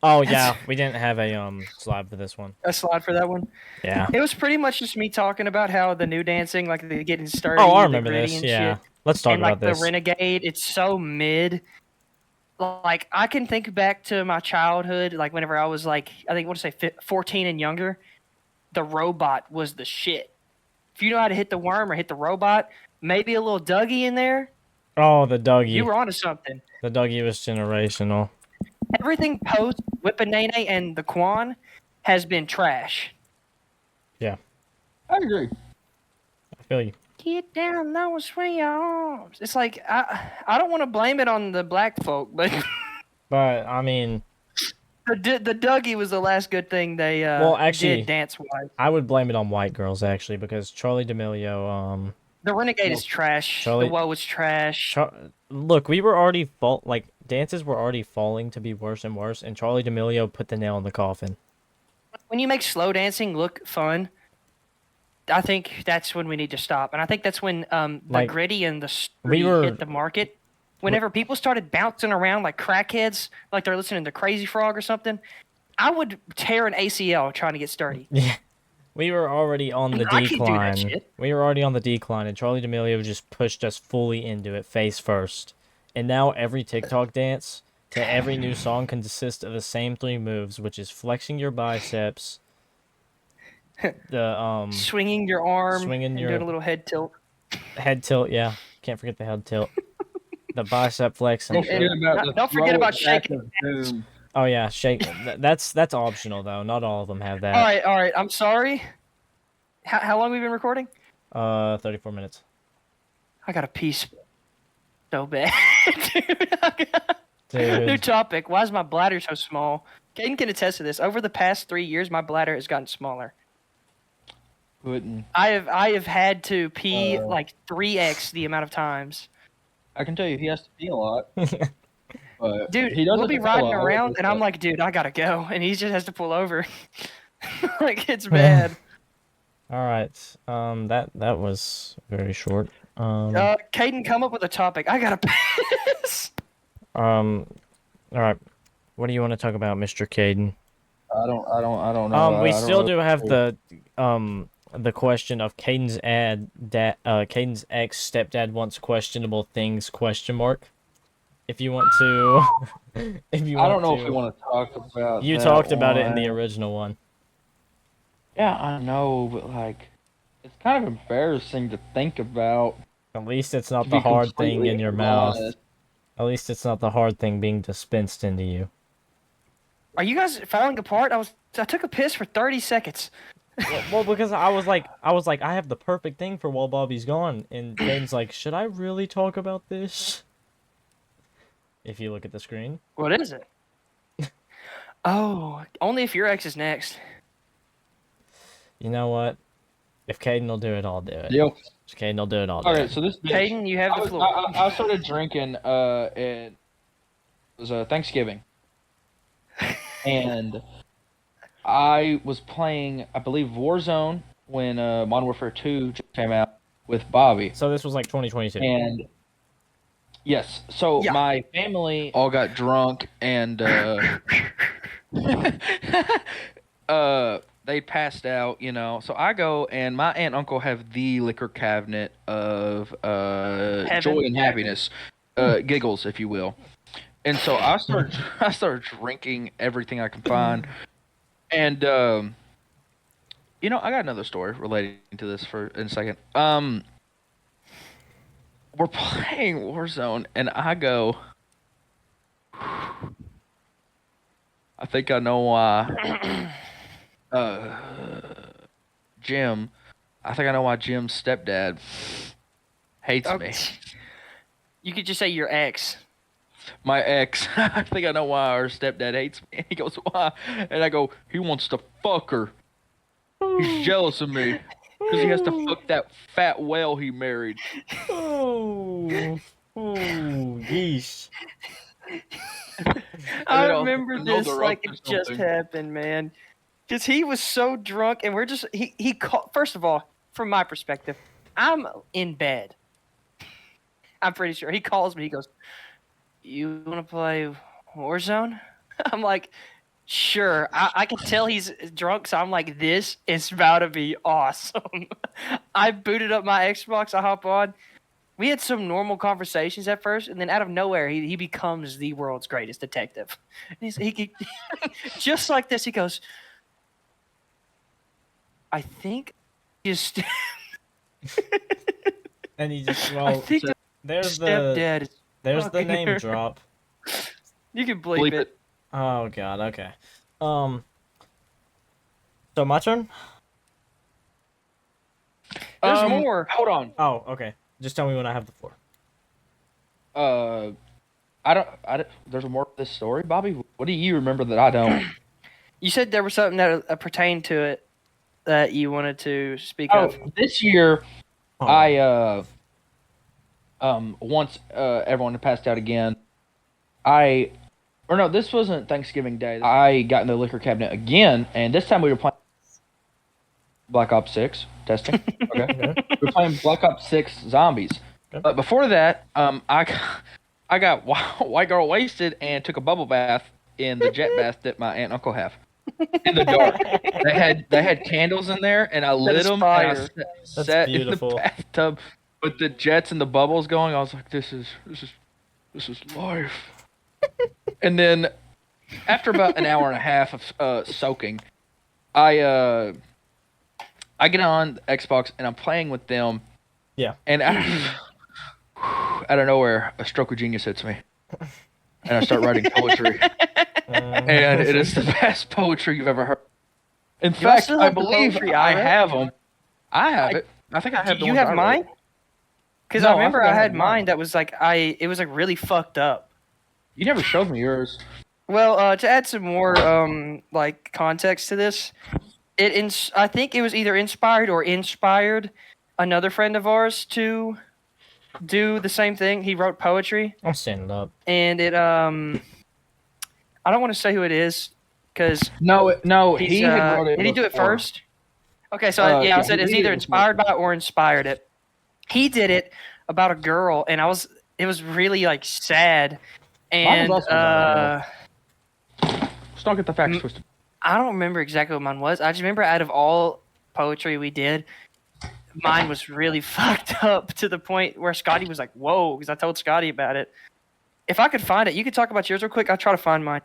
S2: Oh yeah, we didn't have a slide for this one.
S1: A slide for that one.
S2: Yeah.
S1: It was pretty much just me talking about how the new dancing, like the getting sturdy,
S2: Oh, I
S1: the
S2: remember
S1: gritty
S2: this.
S1: and
S2: Yeah.
S1: shit.
S2: Let's talk
S1: And
S2: about
S1: like
S2: this.
S1: the Renegade, it's so mid. Like I can think back to my childhood, like whenever I was like, I think I want to say 14 and younger. The robot was the shit. If you know how to hit the worm or hit the robot, maybe a little Dougie in there,
S2: Oh, the Dougie.
S1: you were onto something.
S2: The Dougie was generational.
S1: Everything post Whippin' and the Quan has been trash.
S2: Yeah,
S3: I agree.
S2: I feel you.
S1: Get down low and swing your arms. It's like I don't want to blame it on the black folk, but
S2: But I mean,
S1: the Dougie was the last good thing they
S2: actually,
S1: did dance wise.
S2: I would blame it on white girls actually, because Charlie D'Amelio,
S1: The Renegade is trash.
S2: Charlie-
S1: The Woe is trash.
S2: look, we were already dances were already falling to be worse and worse, and Charlie D'Amelio put the nail in the coffin.
S1: When you make slow dancing look fun, I think that's when we need to stop. And I think that's when the
S2: Like,
S1: gritty and the street hit the market. Whenever people started bouncing around like crackheads, like they're listening to Crazy Frog or something, I would tear an ACL trying to get sturdy.
S2: Yeah. We were already on the
S1: I can't do that
S2: decline.
S1: shit.
S2: We were already on the decline, and Charlie D'Amelio just pushed us fully into it, face first. And now every TikTok dance to every new song consist of the same 3 moves, which is flexing your biceps, the
S1: Swinging your arm
S2: swinging
S1: and
S2: your-
S1: doing a little head tilt.
S2: head tilt. Yeah, can't forget the head tilt, the bicep flex.
S3: Don't forget about the
S1: don't forget
S3: throw
S1: about
S3: back
S1: shaking
S3: of doom.
S2: Oh yeah, shake. That's optional though. Not all of them have that.
S1: All right. I'm sorry. How long have we been recording?
S2: 34 minutes.
S1: I got a piece so bad. Dude. New
S2: Dude.
S1: topic. Why is my bladder so small? Caden can attest to this. Over the past 3 years, my bladder has gotten smaller.
S3: Pudding.
S1: I have had to pee like 3x the amount of times.
S3: I can tell you, he has to pee a lot. But
S1: Dude,
S3: he doesn't
S1: we'll be
S3: pee a
S1: riding
S3: lot.
S1: around, and I'm like, dude, I gotta go, and he just has to pull over. Like it's bad.
S2: All right. That was very short.
S1: Caden, come up with a topic. I gotta piss.
S2: All right. What do you want to talk about, Mr. Caden?
S3: I don't know.
S2: We
S3: I don't
S2: still
S3: know.
S2: do have the the question of Caden's ex stepdad wants questionable things question mark. If you want to, if you
S3: I
S2: want
S3: don't know if we
S2: to,
S3: want to talk about.
S2: you
S3: that
S2: talked about it in the
S3: one.
S2: original one.
S3: Yeah, I know, but like, it's kind of embarrassing to think about.
S2: At least it's not
S3: To
S2: the
S3: be
S2: hard thing
S3: completely
S2: in your mouth.
S3: honest.
S2: At least it's not the hard thing being dispensed into you.
S1: Are you guys falling apart? I took a piss for 30 seconds.
S2: Well, because I was like, I have the perfect thing for while Bobby's gone, and Caden's like, should I really talk about this? If you look at the screen.
S1: What is it? Oh, only if your ex is next.
S2: You know what? If Caden will do it, I'll do it.
S3: Deal.
S2: If Caden will do it, I'll do
S3: Okay,
S2: it.
S3: so this bitch.
S1: Caden, you have the floor.
S3: I started drinking. It was Thanksgiving, and I was playing, I believe, Warzone when Modern Warfare 2 just came out with Bobby.
S2: So this was like 2022.
S3: And yes, so
S1: Yeah.
S3: my family all got drunk and they passed out, you know. So I go and my aunt and uncle have the liquor cabinet of joy and happiness, giggles, if you will. And so I started drinking everything I can find. And you know, I got another story relating to this in a second. We're playing Warzone, and I go, I think I know why. Jim, I think I know why Jim's stepdad hates me.
S1: You could just say your ex.
S3: My ex, I think I know why our stepdad hates me. He goes, why? And I go, he wants to fuck her. He's jealous of me because he has to fuck that fat whale he married.
S2: Oh, yeesh.
S1: I
S3: know,
S1: remember
S3: no
S1: this like
S3: direction
S1: it just
S3: something.
S1: happened, man. Because he was so drunk, and we're just he called. First of all, from my perspective, I'm in bed. I'm pretty sure he calls me. He goes, "You want to play Warzone?" I'm like, "Sure." I can tell he's drunk, so I'm like, "This is about to be awesome." I booted up my Xbox. I hop on. We had some normal conversations at first, and then out of nowhere, he becomes the world's greatest detective. He just like this. He goes, "I think just."
S2: And he just
S1: I think
S2: there's
S1: stepdad is
S2: the
S1: fucking
S2: name
S1: her.
S2: drop.
S1: You can bleep it.
S2: Oh god, okay. So my turn?
S1: There's more.
S3: Hold on.
S2: Oh, okay. Just tell me when I have the floor.
S3: I don't. There's more to this story, Bobby. What do you remember that I don't?
S1: You said there was something that pertained to it that you wanted to speak
S3: Oh,
S1: of.
S3: this year,
S2: Oh.
S3: I once everyone had passed out again, or no, this wasn't Thanksgiving Day. I got in the liquor cabinet again, and this time we were playing Black Ops 6 testing. Okay, we were playing Black Ops 6 Zombies.
S2: Okay.
S3: But before that, I got white girl wasted and took a bubble bath in the jet bath that my aunt and uncle have. In the dark, they had candles in there, and I lit them. And I sat in the
S2: beautiful.
S3: bathtub with the jets and the bubbles going. I was like, "This is life." And then, after about an hour and a half of soaking, I get on Xbox and I'm playing with them.
S2: Yeah.
S3: And out of nowhere, a stroke of genius hits me, and I start writing poetry. And it is the best poetry you've ever heard. In fact,
S1: still
S3: I
S1: have the
S3: believe
S1: poetry
S3: I
S1: I read?
S3: have them. I have it. I think I have
S1: Do
S3: the
S1: you
S3: ones
S1: have
S3: I wrote.
S1: mine? Because
S3: No,
S1: I
S3: I
S1: remember
S3: think
S1: I
S3: I
S1: had
S3: have
S1: mine
S3: mine.
S1: that was like it was like really fucked up.
S3: You never showed me yours.
S1: Well, to add some more like context to this, I think it was either inspired another friend of ours to do the same thing. He wrote poetry,
S2: I'm standing up.
S1: and it I don't want to say who it is because
S3: No, he had wrote it.
S1: did he do it
S3: before.
S1: first? Okay, so I
S3: Yeah,
S1: said it's
S3: he did
S1: either
S3: it
S1: inspired by or inspired it. He did it about a girl, and it was really like sad,
S3: Mine
S1: and
S3: was also about Just don't get the facts twisted.
S1: I don't remember exactly what mine was. I just remember out of all poetry we did, mine was really fucked up to the point where Scotty was like, "Whoa," because I told Scotty about it. If I could find it, you could talk about yours real quick. I'll try to find mine.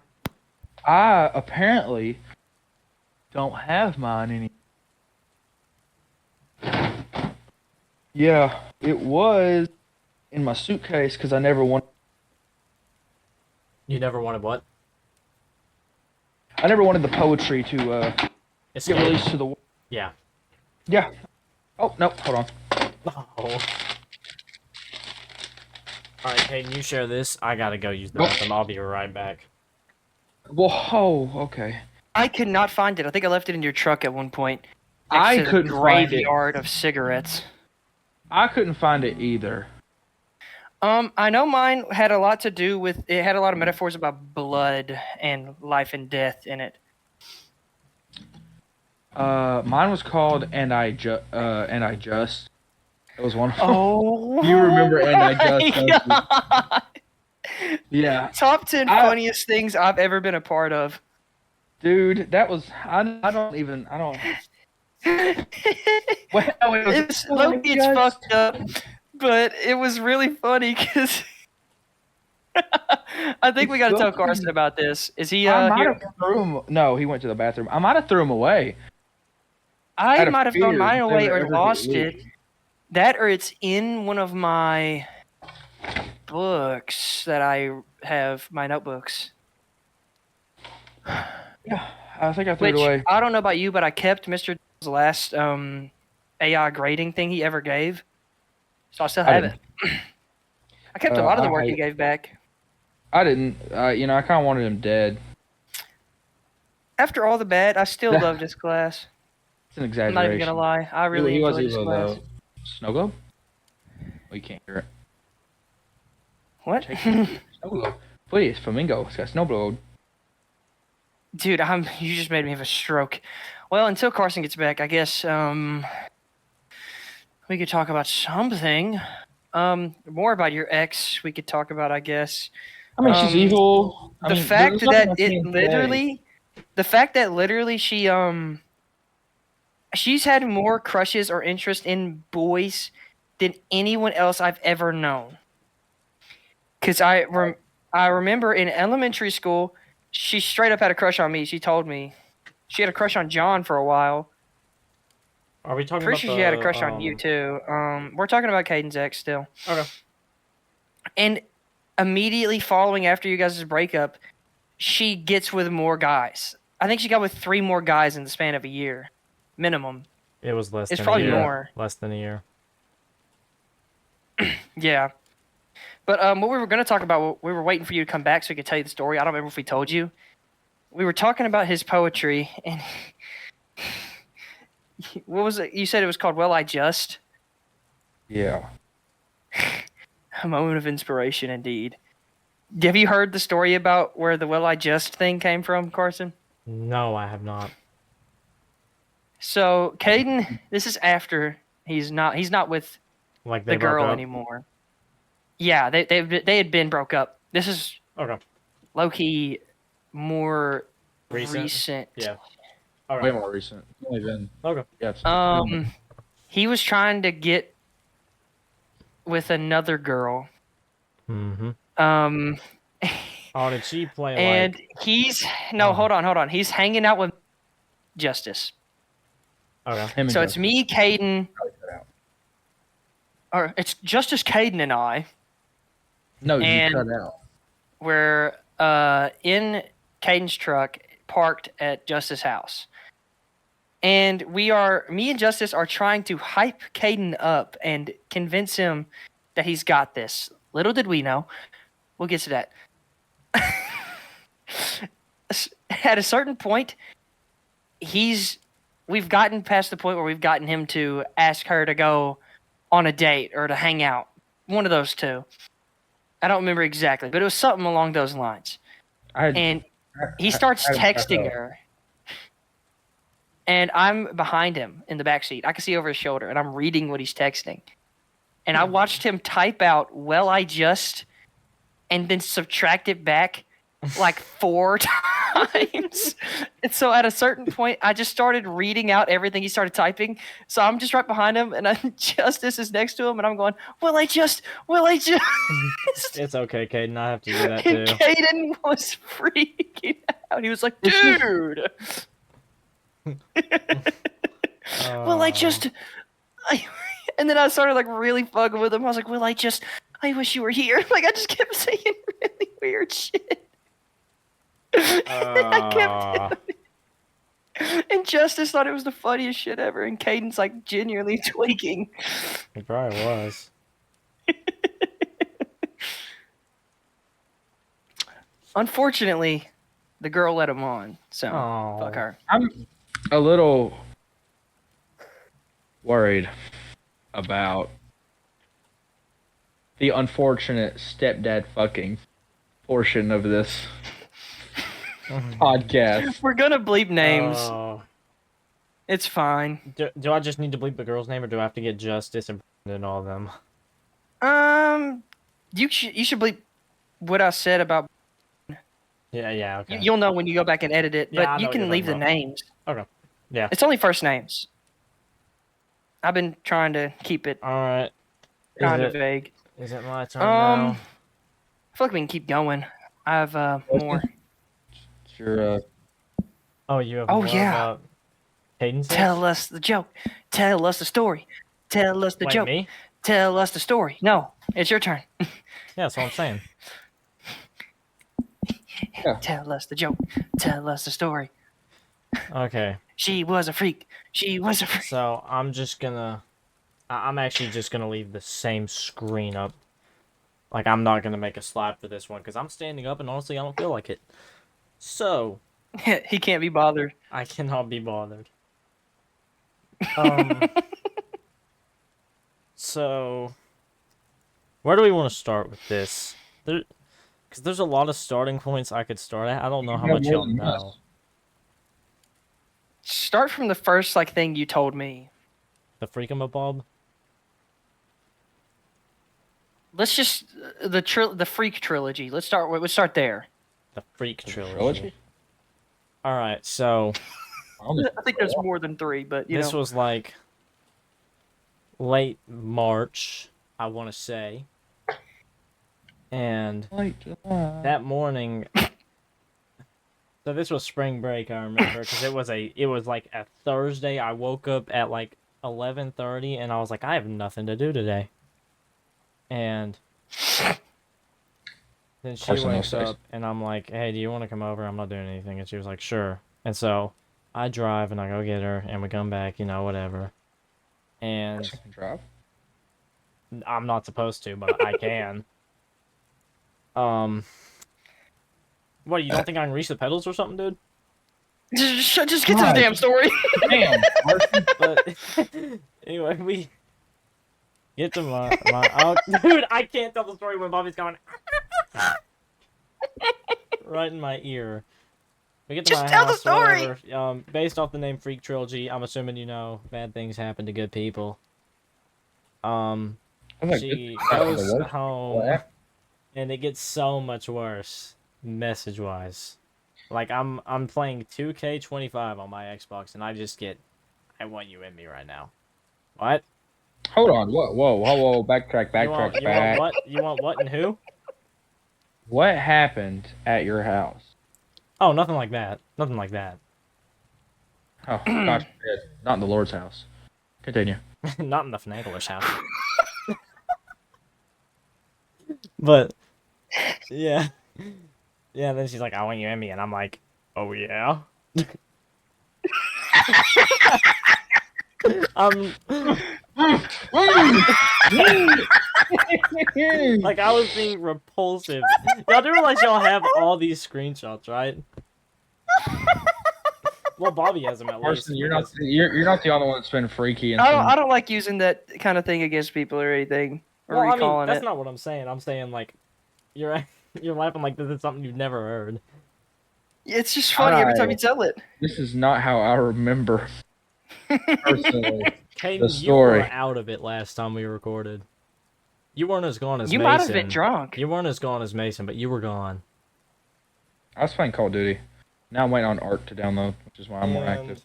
S3: I apparently don't have mine any. Yeah, it was in my suitcase because I never wanted.
S2: You never wanted what?
S3: I never wanted the poetry to get
S2: Escape.
S3: released to the world.
S2: Yeah.
S3: Yeah. Oh no! Hold on.
S2: Oh. Alright, Caden, you share this. I gotta go use the bathroom. I'll be right back.
S3: Whoa. Okay.
S1: I could not find it. I think I left it in your truck at one point.
S3: I
S1: Next to
S3: couldn't
S1: the
S3: find it.
S1: graveyard of cigarettes.
S3: I couldn't find it either.
S1: I know mine had a lot to do with. It had a lot of metaphors about blood and life and death in it.
S3: Mine was called "And I Just." It was one of them.
S1: Oh,
S3: You remember "And I Just"?
S1: my
S3: Don't you?
S1: God.
S3: Yeah,
S1: Top 10 funniest things I've ever been a part of.
S3: dude, that was. I don't. Well, it was.
S1: It's low-key, it's fucked up, but it was really funny because I think we got to tell Carson about this. Is he
S3: I might
S1: here?
S3: have threw him. No, he went to the bathroom. I might have threw him away.
S1: I
S3: out of
S1: might have thrown
S3: fear
S1: mine
S3: that
S1: away
S3: they would
S1: or
S3: ever get
S1: lost
S3: leaked.
S1: it. That or it's in one of my books that I have, my notebooks.
S3: Yeah, I think I threw
S1: Which,
S3: it away.
S1: I don't know about you, but I kept Mr. D's last AI grading thing he ever gave. So I still have it. I kept a lot of the work he gave back.
S3: I didn't. I kind of wanted him dead.
S1: After all the bad, I still loved this class.
S3: It's an
S1: I'm
S3: exaggeration.
S1: not even going to lie. I really
S3: he was
S1: enjoyed this
S3: evil,
S1: class.
S3: though. Snow globe? Oh, you can't hear it.
S1: What?
S3: Snow globe. Please, flamingo. It's got snow globe.
S1: Dude, you just made me have a stroke. Well, until Carson gets back, I guess we could talk about something. More about your ex we could talk about, I guess.
S3: I mean, she's evil.
S1: The fact that literally she's had more crushes or interest in boys than anyone else I've ever known. Because I remember in elementary school, she straight up had a crush on me. She told me she had a crush on John for a while.
S2: Are we talking
S1: Pretty
S2: about
S1: sure she had a crush on you too. We're talking about Caden's ex still.
S2: Okay.
S1: And immediately following after you guys' breakup, she gets with more guys. I think she got with 3 more guys in the span of a year, minimum.
S2: It was less
S1: It's
S2: than
S1: probably
S2: a year.
S1: more.
S2: Less than a year.
S1: Yeah. But what we were going to talk about, we were waiting for you to come back so we could tell you the story. I don't remember if we told you. We were talking about his poetry, and what was it? You said it was called Well, I Just.
S3: Yeah.
S1: A moment of inspiration, indeed. Have you heard the story about where the Well, I Just thing came from, Carson?
S2: No, I have not.
S1: So, Caden, this is after he's not with
S2: Like
S1: the
S2: they broke
S1: girl
S2: up?
S1: anymore. Yeah, they had been broke up. This is
S2: Okay.
S1: low-key more
S2: Recent?
S1: recent.
S2: Yeah. All right.
S3: Way more recent. It's only been.
S2: Okay.
S3: Yeah. It's
S1: He was trying to get with another girl.
S2: Mm-hmm. Oh, did she play
S1: And
S2: like...
S1: he's hold on. He's hanging out with Justice.
S2: Okay.
S3: him and
S1: So it's
S3: Justin.
S1: me, Caden, or it's Justice, Caden, and I.
S3: No, you
S1: and-
S3: cut out.
S1: We're in Caden's truck, parked at Justice's house. And me and Justice are trying to hype Caden up and convince him that he's got this. Little did we know. We'll get to that. At a certain point, we've gotten past the point where we've gotten him to ask her to go on a date or to hang out. One of those two. I don't remember exactly, but it was something along those lines. And he starts texting her. And I'm behind him in the backseat. I can see over his shoulder, and I'm reading what he's texting. And I watched him type out, well, I just, and then subtract it back like 4 times. And so at a certain point, I just started reading out everything he started typing. So I'm just right behind him, and Justice is next to him, and I'm going, will I just?
S2: It's okay, Caden. I have to do that
S1: And
S2: too.
S1: Caden was freaking out. He was like, dude. Will I just? And then I started like really fucking with him. I was like, will I just? I wish you were here. Like I just kept saying really weird shit. I kept and Justice thought it was the funniest shit ever, and Caden's like genuinely tweaking.
S2: He probably was.
S1: Unfortunately, the girl let him on, so fuck her.
S3: I'm a little worried about the unfortunate stepdad fucking portion of this podcast.
S1: We're gonna bleep names. It's fine.
S2: Do I just need to bleep the girl's name, or do I have to get Justice and all of them?
S1: You should bleep what I said about.
S2: Yeah, okay.
S1: You'll know when you go back and edit it,
S2: Yeah, I
S1: but
S2: know
S1: you
S2: what
S1: can
S2: you're
S1: leave the
S2: talking about.
S1: names.
S2: Okay. Yeah.
S1: It's only first names. I've been trying to keep it
S2: Alright.
S1: kind of vague.
S2: Is it my turn now?
S1: I feel like we can keep going. I have more.
S3: Sure.
S2: Oh, you have
S1: Oh,
S2: more
S1: yeah.
S2: about Caden's
S1: Tell us the joke. Tell us the story. Tell us the
S2: Wait,
S1: joke.
S2: me?
S1: Tell us the story. No, it's your turn.
S2: Yeah, that's what I'm saying.
S3: Yeah.
S1: Tell us the joke. Tell us the story.
S2: Okay.
S1: She was a freak. She was a freak.
S2: So, I'm just gonna... I'm actually just gonna leave the same screen up. Like, I'm not gonna make a slide for this one, because I'm standing up, and honestly, I don't feel like it. So...
S1: He can't be bothered.
S2: I cannot be bothered. So... Where do we want to start with this? Because there's a lot of starting points I could start at. I don't know how much y'all know.
S1: Start from the first thing you told me.
S2: The Freakamabob?
S1: Let's just the Freak trilogy. Let's start there.
S2: The Freak trilogy. Alright, so...
S1: I think there's more than 3, but
S2: this was like... late March, I want to say. And that morning... So this was spring break, I remember, because it was like a Thursday. I woke up at like 11:30, and I was like, I have nothing to do today. And then she wakes up, and I'm like, hey, do you want to come over? I'm not doing anything. And she was like, sure. And so I drive, and I go get her, and we come back, whatever. And
S3: Drive?
S2: I'm not supposed to, but I can. What, you don't think I can reach the pedals or something, dude?
S1: Just get to the damn story.
S3: Damn.
S2: But anyway, we get to my oh, dude, I can't tell the story when Bobby's going right in my ear. We get to
S1: Just
S2: my
S1: tell the
S2: house,
S1: story.
S2: whatever. Based off the name Freak Trilogy, I'm assuming bad things happen to good people. She goes home, and it gets so much worse, message-wise. Like, I'm playing 2K25 on my Xbox, and I just get, I want you in me right now. What?
S3: Hold on. Whoa. Backtrack.
S2: You want what and who?
S3: What happened at your house?
S2: Oh, nothing like that. Nothing like that.
S3: Oh, gosh. Not in the Lord's house. Continue.
S2: Not in the Finagler's house. But, yeah. Yeah, then she's like, I want you in me, and I'm like, oh yeah? Like, I was being repulsive. Y'all do realize y'all have all these screenshots, right? Well, Bobby has them at least.
S3: You're not the only one that's been freaky. And
S1: I don't like using that kind of thing against people or anything. Or
S2: well,
S1: recalling
S2: that's
S1: it.
S2: not what I'm saying. I'm saying, like, you're laughing like this is something you've never heard.
S1: It's just funny every time you tell it.
S3: This is not how I remember. Personally,
S2: Caden,
S3: the story.
S2: You were out of it last time we recorded. You weren't as gone as
S1: You
S2: Mason.
S1: might have been drunk.
S2: You weren't as gone as Mason, but you were gone.
S3: I was playing Call of Duty. Now I'm waiting on Ark to download, which is why I'm more active.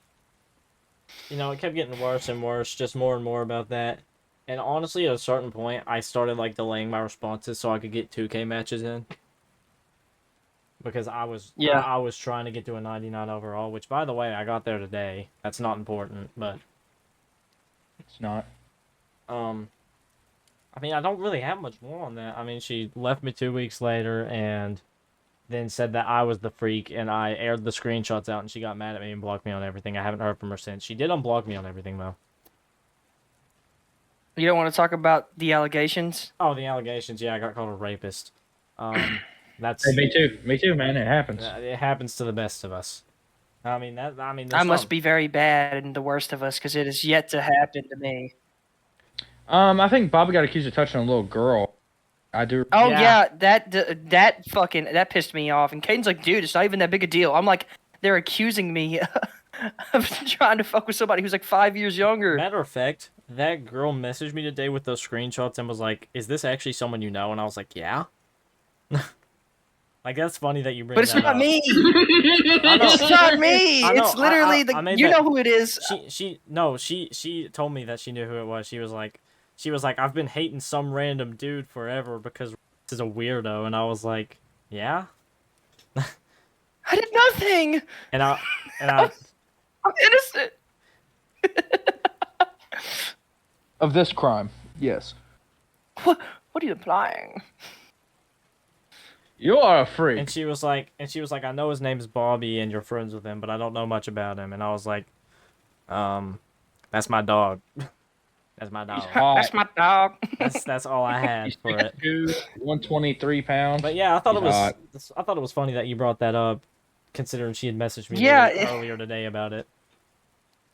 S2: You know, it kept getting worse and worse, just more and more about that. And honestly, at a certain point, I started like delaying my responses so I could get 2K matches in. Because
S1: Yeah.
S2: I was trying to get to a 99 overall, which by the way, I got there today. That's not important, but
S3: It's not.
S2: I mean, I don't really have much more on that. I mean, she left me 2 weeks later and then said that I was the freak, and I aired the screenshots out, and she got mad at me and blocked me on everything. I haven't heard from her since. She did unblock me on everything, though.
S1: You don't want to talk about the allegations?
S2: Oh, the allegations. Yeah, I got called a rapist. That's
S3: Hey, me too. Me too, man. It happens.
S2: it happens to the best of us. I mean,
S1: I must be very bad and the worst of us because it has yet to happen to me.
S3: I think Bobby got accused of touching a little girl. I do.
S1: Oh
S2: Yeah.
S1: yeah, that pissed me off. And Caden's like, dude, it's not even that big a deal. I'm like, they're accusing me of trying to fuck with somebody who's like 5 years younger.
S2: Matter of fact, that girl messaged me today with those screenshots and was like, "Is this actually someone you know?" And I was like, "Yeah." Like, that's funny that you bring
S1: But it's
S2: that
S1: not
S2: up.
S1: me.
S2: I know.
S1: It's not me.
S2: I know,
S1: It's literally
S2: I made
S1: you
S2: that-
S1: know who it is.
S2: She told me that she knew who it was. She was like, I've been hating some random dude forever because this is a weirdo, and I was like, yeah.
S1: I did nothing.
S2: And I
S1: I'm innocent.
S3: Of this crime, yes.
S1: What are you implying?
S3: You are a freak.
S2: and she was like, I know his name's Bobby and you're friends with him, but I don't know much about him. And I was like, that's my dog. That's my dog.
S1: That's my dog.
S2: That's all I had for it.
S3: 123 pounds.
S2: But yeah, I thought
S3: He's
S2: it was funny that you brought that up, considering she had messaged me
S1: Yeah,
S2: earlier today about it.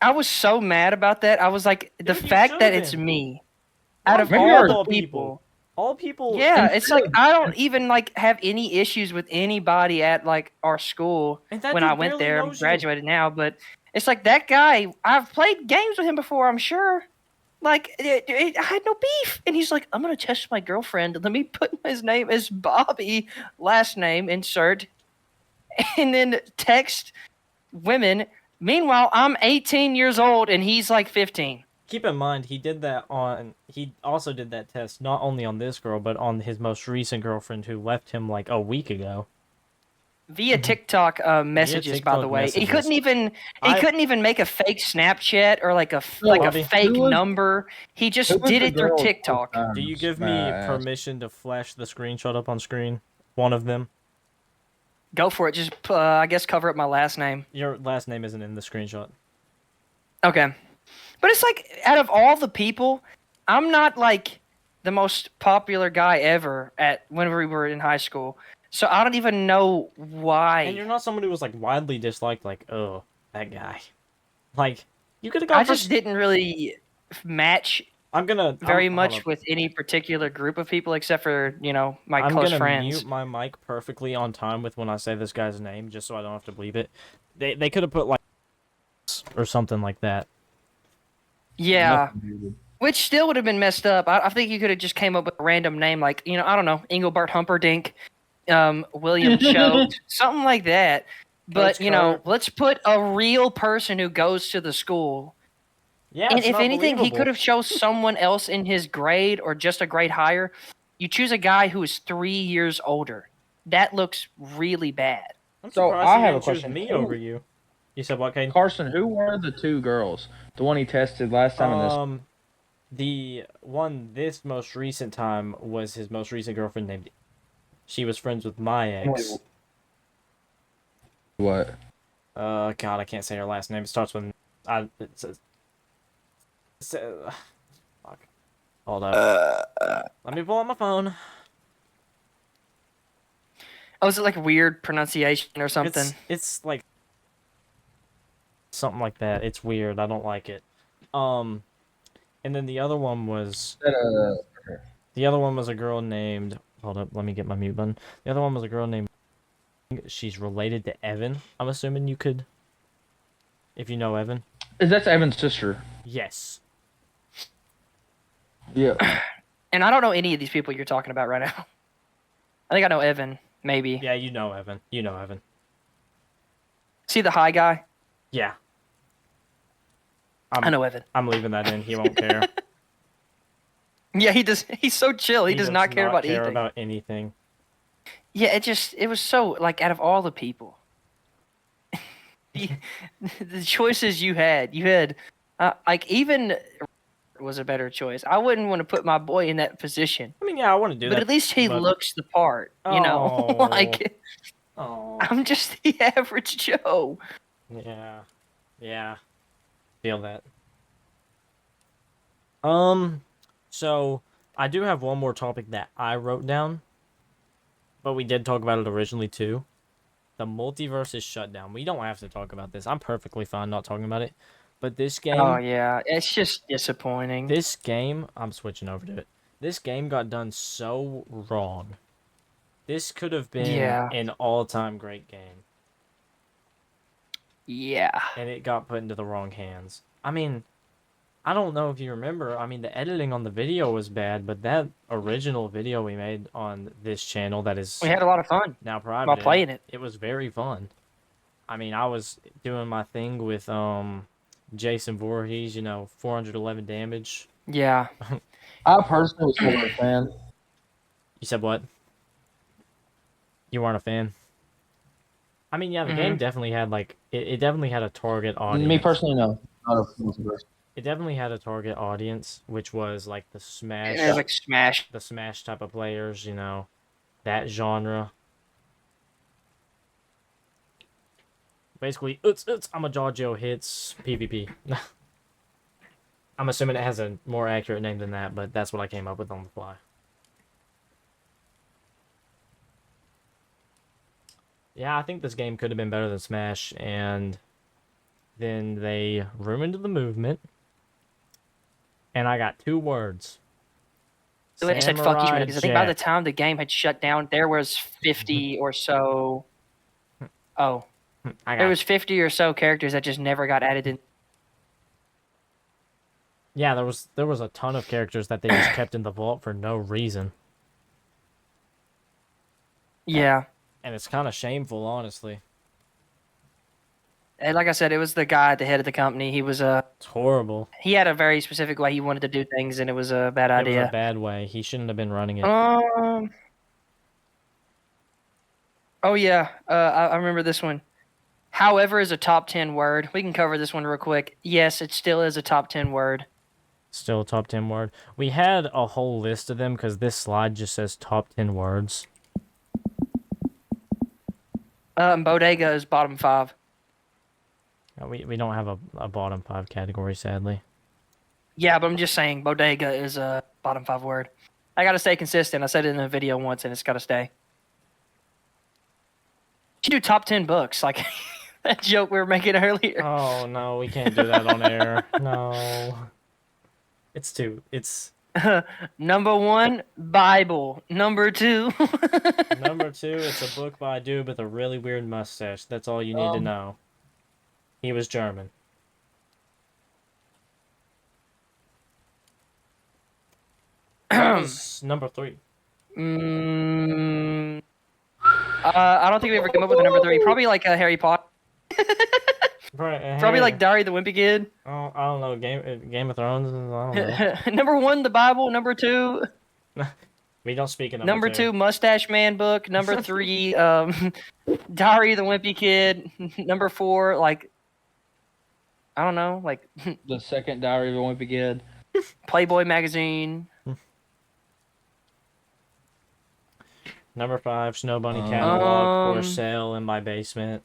S1: I was so mad about that. I was like, the
S2: Dude, you
S1: fact that
S2: should've
S1: it's
S2: been.
S1: me, out of
S3: Maybe
S1: all
S3: you're-
S1: the people.
S2: All people.
S1: Yeah, it's like I don't even like have any issues with anybody at like our school
S2: And that
S1: when
S2: dude
S1: I went
S2: barely
S1: there. I'm
S2: knows you.
S1: graduated now, but it's like that guy. I've played games with him before. I'm sure. Like I had no beef, and he's like, "I'm gonna test my girlfriend. Let me put his name as Bobby, last name insert, and then text women. Meanwhile, I'm 18 years old, and he's like 15."
S2: Keep in mind, he also did that test not only on this girl, but on his most recent girlfriend who left him like a week ago.
S1: Via TikTok messages, by the
S2: TikTok
S1: way.
S2: messages.
S1: He couldn't even make a fake Snapchat or like a
S2: Bobby.
S1: fake
S3: Who was-
S1: number. He just
S3: Who was
S1: did
S3: the
S1: it through
S3: girl
S1: TikTok.
S3: both
S2: Do you
S3: times,
S2: give me
S3: may I ask?
S2: permission to flash the screenshot up on screen? One of them.
S1: Go for it. Just I guess cover up my last name.
S2: Your last name isn't in the screenshot.
S1: Okay. But it's like out of all the people, I'm not like the most popular guy ever at whenever we were in high school. So I don't even know why.
S2: And you're not someone who was like widely disliked. Like, oh, that guy. Like, you could have gone.
S1: I just didn't really match
S2: I'm gonna
S1: very
S2: hold
S1: much
S2: up.
S1: with any particular group of people except for, my
S2: I'm
S1: close
S2: gonna
S1: friends.
S2: mute my mic perfectly on time with when I say this guy's name, just so I don't have to bleep it. They could have put like or something like that.
S1: Yeah.
S3: Nothing, dude.
S1: Which still would have been messed up. I think you could have just came up with a random name like, I don't know, Engelbert Humperdinck, William Choate, something like that. But,
S2: Coach Kurt.
S1: let's put a real person who goes to the school.
S2: Yeah,
S1: And
S2: it's
S1: if
S2: not
S1: anything, he
S2: believable.
S1: could have chose someone else in his grade or just a grade higher. You choose a guy who is 3 years older. That looks really bad.
S2: I'm
S3: So,
S2: surprised
S3: I
S2: he
S3: have a
S2: didn't choose
S3: question.
S2: me
S3: Who-
S2: over you. You said what, Kane?
S3: Carson, who were the two girls? The one he tested last time in this.
S2: The one this most recent time was his most recent girlfriend named. She was friends with my ex.
S3: What?
S2: God, I can't say her last name. It starts with. Fuck. Hold up. Let me pull out my phone.
S1: Oh, is it like weird pronunciation or something?
S2: It's like something like that. It's weird. I don't like it. And then the other one was a girl named. Hold up, let me get my mute button. The other one was a girl named. She's related to Evan. I'm assuming you could, if you know Evan.
S3: That's Evan's sister.
S2: Yes.
S3: Yeah.
S1: And I don't know any of these people you're talking about right now. I think I know Evan. maybe.
S2: Yeah, you know Evan. You know Evan.
S1: See the high guy?
S2: Yeah.
S1: I know Evan.
S2: I'm leaving that in. He won't care.
S1: Yeah, he does. He's so chill. He does not care about
S2: care
S1: anything.
S2: about anything.
S1: Yeah, it was so like out of all the people, the, the choices you had like even was a better choice. I wouldn't want to put my boy in that position,
S2: I mean, yeah, I want to do
S1: but
S2: that.
S1: at least he
S2: but...
S1: looks the part, you know.
S2: Oh.
S1: Like
S2: Oh.
S1: I'm just the average Joe.
S2: Yeah. Yeah. Feel that. So I do have one more topic that I wrote down, but we did talk about it originally too. The multiverse is shut down. We don't have to talk about this. I'm perfectly fine not talking about it. But this game,
S1: Oh yeah, it's just disappointing.
S2: this game, I'm switching over to it. This game got done so wrong. This could have been
S1: Yeah.
S2: an all-time great game,
S1: Yeah.
S2: and it got put into the wrong hands. I mean, I don't know if you remember. I mean, the editing on the video was bad, but that original video we made on this channel that is
S1: We had a lot of fun
S2: now
S1: while
S2: private,
S1: playing it.
S2: it was very fun. I mean, I was doing my thing with Jason Voorhees, 411 damage.
S1: Yeah.
S3: I personally was never a fan.
S2: You said what? You weren't a fan? I mean, yeah, the game definitely had like it definitely had a target audience.
S3: Me personally, no. Not a multiverse.
S2: It definitely had a target audience, which was like the Smash,
S1: It was like Smash.
S2: the Smash type of players, that genre. Basically, I'm a Jojo hits PvP. I'm assuming it has a more accurate name than that, but that's what I came up with on the fly. Yeah, I think this game could have been better than Smash, and then they ruined the movement, and I got 2 words.
S1: I said fuck you,
S2: Samurai
S1: because I think by the
S2: Jack.
S1: time the game had shut down, there was 50 or so. Oh, there was 50 or so characters that just never got added in.
S2: Yeah, there was a ton of characters that they just kept in the vault for no reason.
S1: Yeah.
S2: And it's kind of shameful, honestly.
S1: And like I said, it was the guy at the head of the company. He was
S2: It's horrible.
S1: he had a very specific way he wanted to do things, and it was a bad
S2: It
S1: idea.
S2: was a bad way. He shouldn't have been running it.
S1: Oh yeah, I remember this one. However is a top 10 word. We can cover this one real quick. Yes, it still is a top 10 word.
S2: Still a top 10 word. We had a whole list of them because this slide just says top 10 words.
S1: Bodega is bottom 5.
S2: We don't have a bottom 5 category, sadly.
S1: Yeah, but I'm just saying bodega is a bottom 5 word. I gotta stay consistent. I said it in a video once, and it's gotta stay. You should do top 10 books, like that joke we were making earlier.
S2: Oh, no, we can't do that on air. No. It's...
S1: Number 1, Bible. Number 2.
S2: Number 2, it's a book by a dude with a really weird mustache. That's all you need to know. He was German. What was number 3?
S1: I don't think we ever came up with a number 3. Probably like Harry Potter. Probably like Diary of the Wimpy Kid.
S2: Oh, I don't know. Game of Thrones. I don't know.
S1: Number 1, the Bible. Number 2.
S2: We don't speak in
S1: Number 2, Mustache Man book. Number 3, Diary of the Wimpy Kid. Number 4, like I don't know, like
S3: The second Diary of a Wimpy Kid.
S1: Playboy magazine.
S2: Number 5, Snow Bunny catalog for sale in my basement.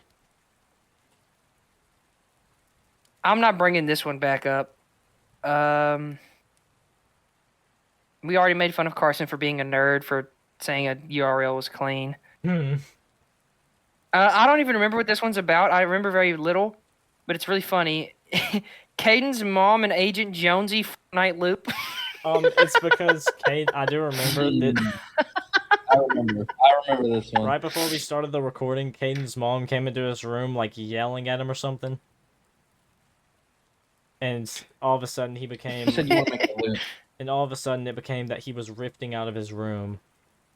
S1: I'm not bringing this one back up. We already made fun of Carson for being a nerd for saying a URL was clean. I don't even remember what this one's about. I remember very little, but it's really funny. Caden's mom and Agent Jonesy Fortnite loop.
S2: It's because Kate. I do remember that.
S3: I remember this one.
S2: Right before we started the recording, Caden's mom came into his room like yelling at him or something, and all of a sudden he became.
S3: You said you want to make a loop.
S2: And all of a sudden it became that he was rifting out of his room.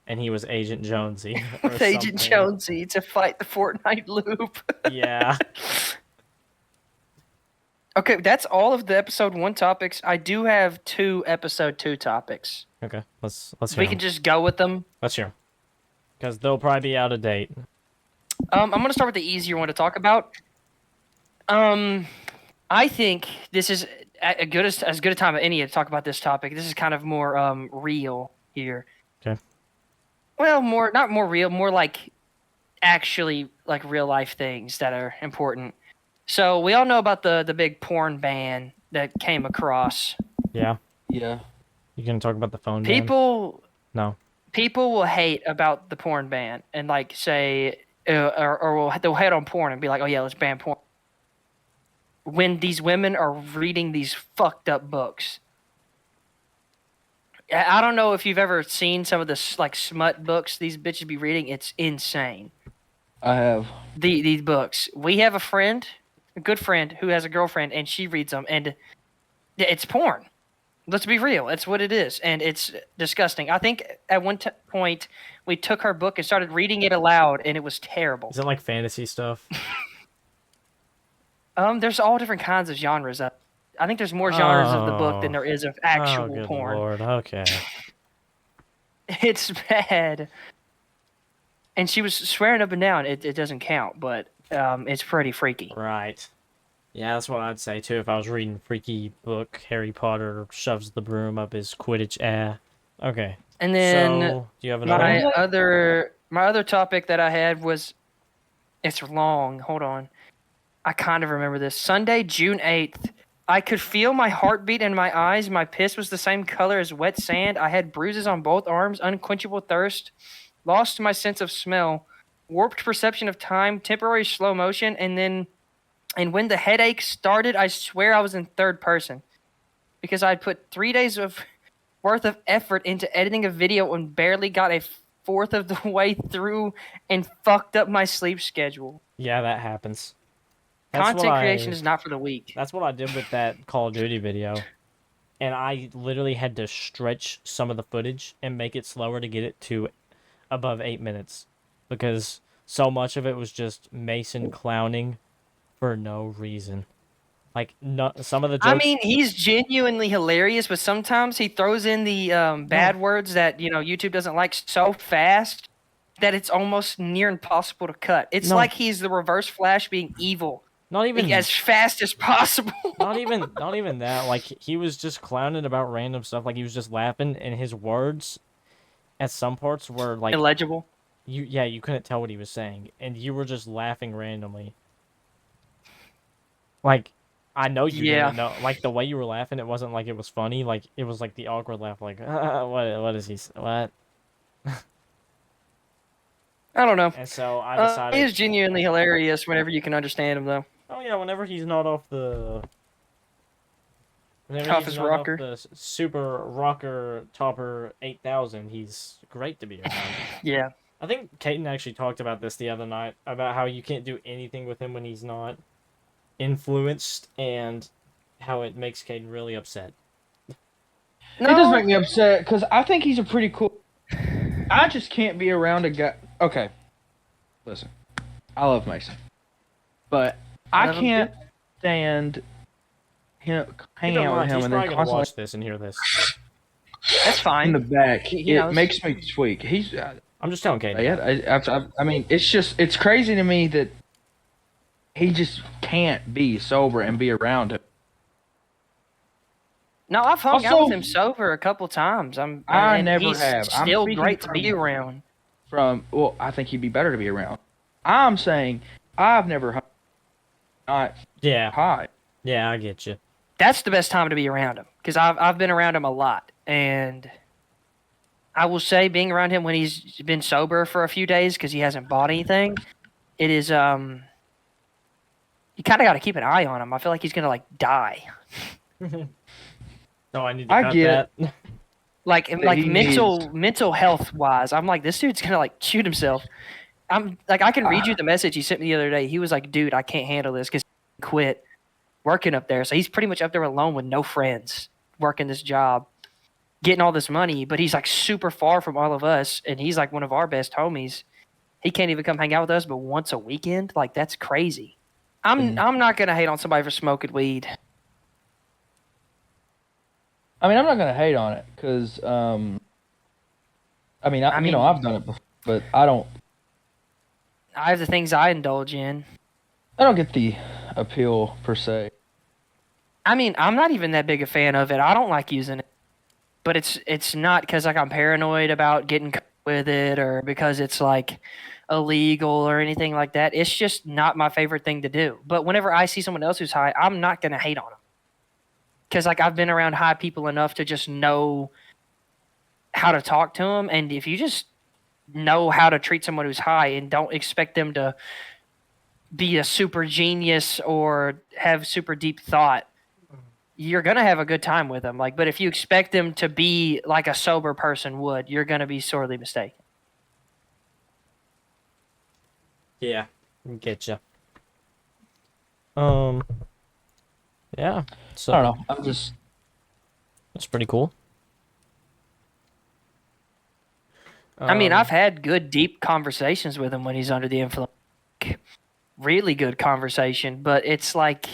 S2: and he was Agent Jonesy or
S1: with Agent
S2: something.
S1: Jonesy to fight the Fortnite loop.
S2: Yeah.
S1: Okay, that's all of the episode 1 topics. I do have 2 episode 2 topics.
S2: Okay, let's hear
S1: We
S2: 'em.
S1: can just go with them.
S2: Let's hear 'em. Because they'll probably be out of date.
S1: I'm gonna start with the easier one to talk about. I think this is as good a time as any to talk about this topic. This is kind of more real here.
S2: Okay.
S1: Well, not more real, more like actually like real life things that are important. So we all know about the big porn ban that came across.
S2: Yeah.
S3: Yeah.
S2: You gonna talk about the phone ban?
S1: People
S2: No.
S1: people will hate about the porn ban and like say they'll hate on porn and be like, oh yeah, let's ban porn. When these women are reading these fucked up books. I don't know if you've ever seen some of the like smut books these bitches be reading. It's insane.
S3: I have.
S1: These books. We have a good friend who has a girlfriend, and she reads them, and it's porn. Let's be real. It's what it is, and it's disgusting. I think at one point we took her book and started reading it aloud, and it was terrible.
S2: Is it like fantasy stuff?
S1: There's all different kinds of genres. I think there's more genres of the book than there is of actual
S2: good
S1: porn.
S2: Lord. Okay.
S1: It's bad. And she was swearing up and down. It doesn't count, but it's pretty freaky.
S2: Right. Yeah, that's what I'd say too if I was reading freaky book. Harry Potter shoves the broom up his Quidditch ass. Okay.
S1: And then
S2: so, do you have another
S1: my
S2: one?
S1: other topic that I had was, it's long. Hold on. I kind of remember this. Sunday, June 8th. I could feel my heartbeat in my eyes. My piss was the same color as wet sand. I had bruises on both arms, unquenchable thirst, lost my sense of smell, warped perception of time, temporary slow motion, and when the headache started, I swear I was in third person because I'd put 3 days worth of effort into editing a video and barely got a fourth of the way through and fucked up my sleep schedule.
S2: Yeah, that happens.
S1: Content creation is not for the weak.
S2: That's what I did with that Call of Duty video. And I literally had to stretch some of the footage and make it slower to get it to above 8 minutes. Because so much of it was just Mason clowning for no reason. Like, some of the jokes...
S1: I mean, he's genuinely hilarious, but sometimes he throws in the bad words that, YouTube doesn't like so fast that it's almost near impossible to cut. It's like he's the reverse Flash being evil.
S2: Not even
S1: as fast as possible.
S2: not even that. Like, he was just clowning about random stuff. Like, he was just laughing, and his words at some parts were like
S1: illegible.
S2: You couldn't tell what he was saying, and you were just laughing randomly. Like, I know you didn't know. Like, the way you were laughing, it wasn't like it was funny. Like, it was like the awkward laugh. Like, what is he? What?
S1: I don't know.
S2: And so I decided
S1: he is genuinely hilarious whenever you can understand him, though.
S2: Oh yeah, whenever he's not off the
S1: his rocker.
S2: Off the super rocker topper 8000, he's great to be around.
S1: Yeah.
S2: I think Caden actually talked about this the other night about how you can't do anything with him when he's not influenced, and how it makes Caden really upset.
S3: No. It does make me upset because I think he's a pretty cool. I just can't be around a guy. Okay, listen, I love Mason, but I can't stand him hanging out with him and then constantly
S2: watch this and hear this.
S1: That's fine.
S3: In the back, it makes me tweak.
S2: I'm just telling Caden.
S3: Yeah, I mean, it's crazy to me that he just can't be sober and be around him.
S1: No, I've hung out with him sober a couple times.
S3: I never
S1: he's
S3: have.
S1: Still great to be around.
S3: I think he'd be better to be around. I'm saying I've never high.
S2: Yeah, I get you.
S1: That's the best time to be around him because I've been around him a lot, and I will say being around him when he's been sober for a few days because he hasn't bought anything, it is you kind of got to keep an eye on him. I feel like he's gonna like die.
S2: No, I need to cut that.
S1: Like mental health wise, I'm like, this dude's gonna like shoot himself. I'm like, I can read you the message he sent me the other day. He was like, dude, I can't handle this because he quit working up there. So he's pretty much up there alone with no friends working this job. getting all this money, but he's like super far from all of us, and he's like one of our best homies. He can't even come hang out with us, but once a weekend, like that's crazy. I'm not gonna hate on somebody for smoking weed.
S3: I mean, I'm not gonna hate on it because, I mean,
S1: I mean,
S3: I've done it before, but I don't
S1: I have the things I indulge in.
S3: get the appeal per se.
S1: I mean, I'm not even that big a fan of it. I don't like using it, but it's not because like I'm paranoid about getting caught with it or because it's like illegal or anything like that. It's just not my favorite thing to do. But whenever I see someone else who's high, I'm not gonna hate on them because like I've been around high people enough to just know how to talk to them, and if you just know how to treat someone who's high and don't expect them to be a super genius or have super deep thought, you're gonna have a good time with them. Like, but if you expect them to be like a sober person would, you're gonna be sorely mistaken.
S2: Yeah, getcha. Yeah. So
S3: I don't know. I'm just
S2: that's pretty cool.
S1: I mean, I've had good, deep conversations with him when he's under the influence. Really good conversation, but it's like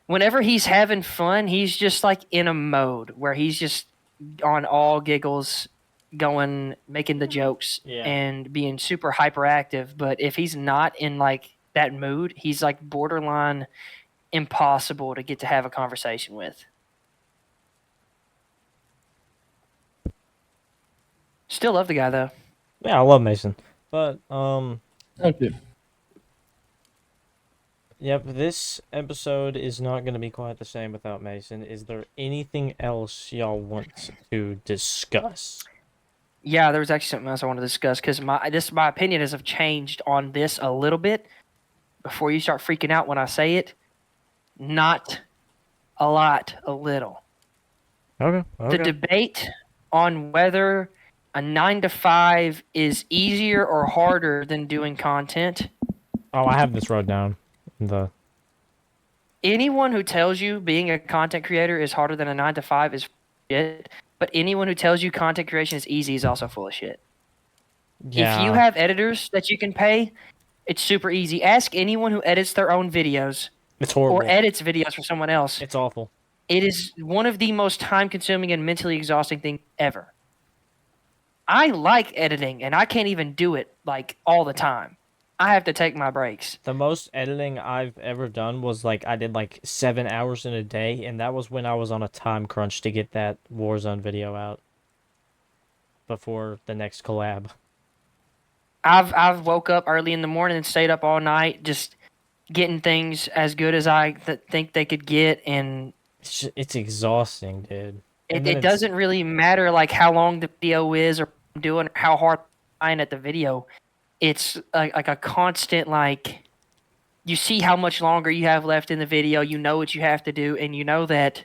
S1: whenever he's having fun, he's just like in a mode where he's just on all giggles, going, making the jokes
S2: Yeah.
S1: and being super hyperactive. But if he's not in like that mood, he's like borderline impossible to get to have a conversation with. Still love the guy though.
S2: Yeah, I love Mason. But
S3: okay.
S2: yep, this episode is not going to be quite the same without Mason. Is there anything else y'all want to discuss?
S1: Yeah, there was actually something else I want to discuss because my opinion has have changed on this a little bit. Before you start freaking out when I say it, not a lot, a little.
S2: Okay.
S1: The debate on whether a 9 to 5 is easier or harder than doing content.
S2: Oh, I have this wrote down.
S1: Anyone who tells you being a content creator is harder than a 9 to 5 is shit. But anyone who tells you content creation is easy is also full of shit.
S2: Yeah.
S1: If you have editors that you can pay, it's super easy. Ask anyone who edits their own videos
S2: It's horrible.
S1: or edits videos for someone else.
S2: It's awful.
S1: It is one of the most time-consuming and mentally exhausting things ever. I like editing, and I can't even do it like all the time. I have to take my breaks.
S2: The most editing I've ever done was like I did like 7 hours in a day, and that was when I was on a time crunch to get that Warzone video out before the next collab.
S1: I've woke up early in the morning and stayed up all night just getting things as good as I think they could get, and
S2: It's exhausting, dude.
S1: it doesn't really matter like how long the video is or I'm doing or how hard I'm trying at the video. It's like a constant like you see how much longer you have left in the video, you know what you have to do, and you know that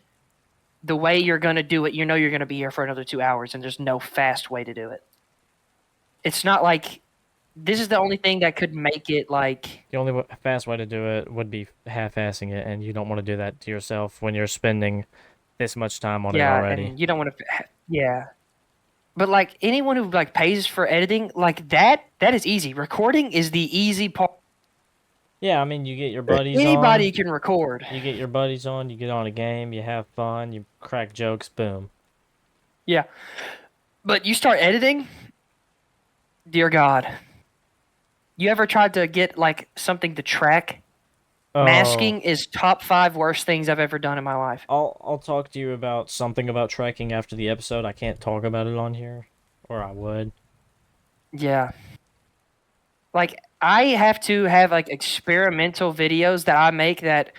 S1: the way you're gonna do it, you know you're gonna be here for another 2 hours, and there's no fast way to do it. It's not like this is the only thing that could make it like
S2: The only fast way to do it would be half-assing it, and you don't want to do that to yourself when you're spending this much time on it already.
S1: and you don't want to But like anyone who like pays for editing, like that is easy. Recording is the easy part.
S2: Yeah, I mean, you get your buddies
S1: Anybody
S2: on.
S1: can record.
S2: You get your buddies on, you get on a game, you have fun, you crack jokes, boom.
S1: Yeah. But you start editing, dear God. You ever tried to get like something to track?
S2: Oh,
S1: Masking is top 5 worst things I've ever done in my life.
S2: I'll talk to you about something about tracking after the episode. I can't talk about it on here, or I would.
S1: Yeah. Like I have to have like experimental videos that I make that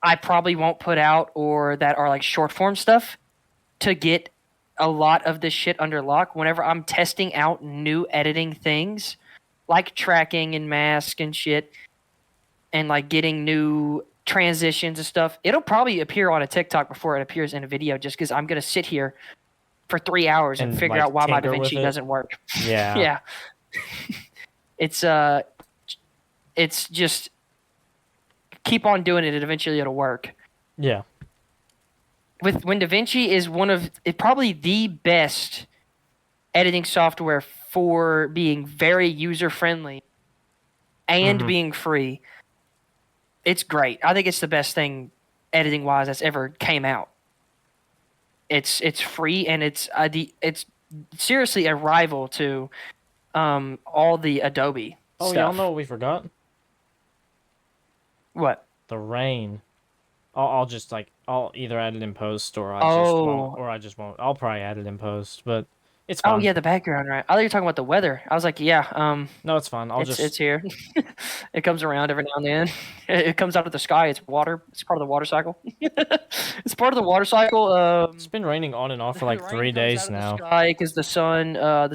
S1: I probably won't put out or that are like short form stuff to get a lot of this shit under lock whenever I'm testing out new editing things like tracking and mask and shit and like getting new transitions and stuff. It'll probably appear on a TikTok before it appears in a video just because I'm going to sit here for 3 hours and figure
S2: like,
S1: out why my
S2: tinker with
S1: DaVinci
S2: it?
S1: doesn't work.
S2: Yeah.
S1: Yeah. It's just keep on doing it and eventually it'll work.
S2: Yeah.
S1: when DaVinci is probably the best editing software for being very user friendly and
S2: Mhm.
S1: being free. It's great. I think it's the best thing editing wise that's ever came out. It's free and it's seriously a rival to all the Adobe
S2: Oh, y'all
S1: stuff.
S2: know what we forgot?
S1: What?
S2: The rain. I'll just like I'll either add it in post or
S1: Oh.
S2: I just won't. I'll probably add it in post, but it's
S1: Oh
S2: fine.
S1: yeah, the background, right? I thought you were talking about the weather. I was like, yeah,
S2: No, it's fine. I'll
S1: it's
S2: just
S1: here. It comes around every now and then. It comes out of the sky. It's water. It's part of the water cycle. It's part of the water cycle.
S2: It's been raining on and off for
S1: The
S2: like
S1: rain
S2: 3
S1: comes out
S2: days
S1: of the
S2: now.
S1: sky because the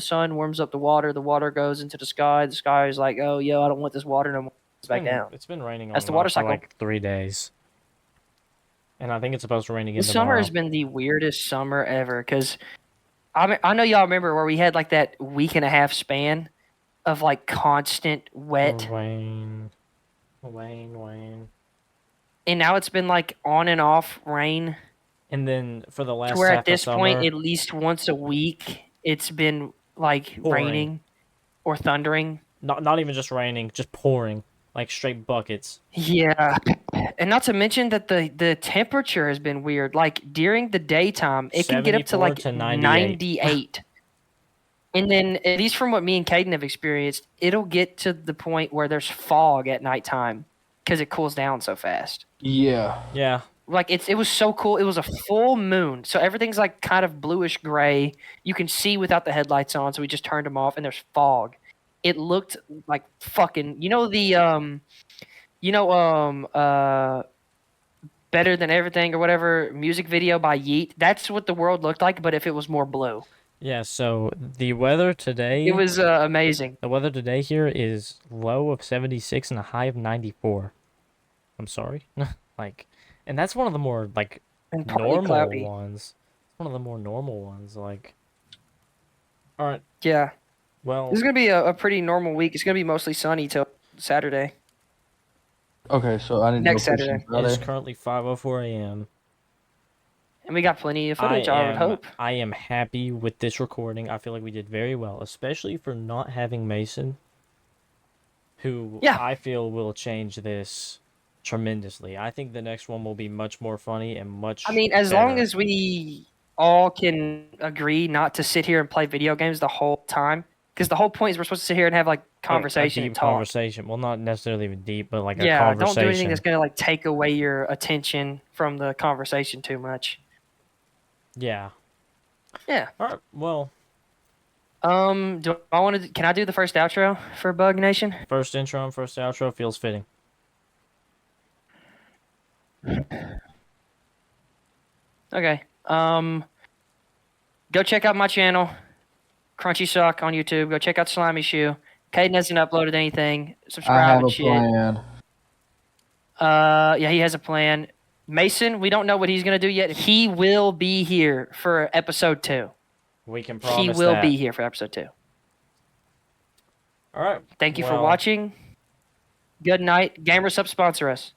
S1: sun warms up the water. The water goes into the sky. The sky is like, oh, yo, I don't want this water no more. It's back down.
S2: It's been raining on
S1: That's the
S2: and
S1: water
S2: off for
S1: cycle.
S2: like 3 days. And I think it's supposed to rain again
S1: This summer has
S2: tomorrow.
S1: been the weirdest summer ever because I know y'all remember where we had like that week and a half span of like constant wet,
S2: Rain. Rain.
S1: and now it's been like on and off rain.
S2: And then for the
S1: To
S2: last
S1: where at
S2: half of
S1: this point,
S2: summer,
S1: at least once a week, it's been like
S2: pouring.
S1: raining or thundering.
S2: Not even just raining, just pouring. Like straight buckets.
S1: Yeah, and not to mention that the temperature has been weird. Like during the daytime, it can get up to
S2: 74
S1: like
S2: to 98.
S1: 98. And then, at least from what me and Caden have experienced, it'll get to the point where there's fog at nighttime because it cools down so fast.
S3: Yeah.
S2: Yeah.
S1: Like it was so cool. It was a full moon, so everything's like kind of bluish gray. You can see without the headlights on, so we just turned them off, and there's fog. It looked like fucking, Better Than Everything or whatever music video by Yeet. That's what the world looked like, but if it was more blue.
S2: Yeah, so the weather today
S1: It was amazing.
S2: the weather today here is low of 76 and a high of 94. I'm sorry. Like, and that's one of the more like
S1: And partly
S2: normal
S1: cloudy.
S2: ones. It's one of the more normal ones. Like, all right.
S1: Yeah.
S2: Well,
S1: This is going to be a pretty normal week. It's going to be mostly sunny till Saturday.
S3: Okay, so I need
S1: Next
S3: to go fishing
S1: Saturday.
S2: it is
S3: Friday.
S2: currently 5:04 a.m.
S1: And we got plenty of footage, I would hope.
S2: I am happy with this recording. I feel like we did very well, especially for not having Mason, who
S1: Yeah.
S2: I feel will change this tremendously. I think the next one will be much more funny and much
S1: I mean, as long
S2: better.
S1: as we all can agree not to sit here and play video games the whole time, because the whole point is we're supposed to sit here and have like conversation
S2: a
S1: and
S2: deep
S1: talk.
S2: conversation. Well, not necessarily even deep, but like a
S1: Yeah, don't
S2: conversation.
S1: do anything that's gonna like take away your attention from the conversation too much.
S2: Yeah.
S1: Yeah.
S2: All right. Well,
S1: Do I want to? Can I do the first outro for Bug Nation?
S2: first intro and first outro feels fitting.
S1: Okay. Go check out my channel, CrunchySsock on YouTube. Go check out SlimeyShoe. Caden hasn't uploaded anything.
S3: I
S1: Subscribe
S3: have
S1: and
S3: a
S1: shit.
S3: plan.
S1: Yeah, he has a plan. Mason, we don't know what he's gonna do yet. He will be here for episode 2.
S2: We can
S1: He
S2: promise
S1: will
S2: that.
S1: be here for episode 2.
S2: All right.
S1: Thank you for
S2: Well,
S1: watching. Good night. GamerSup sponsor us.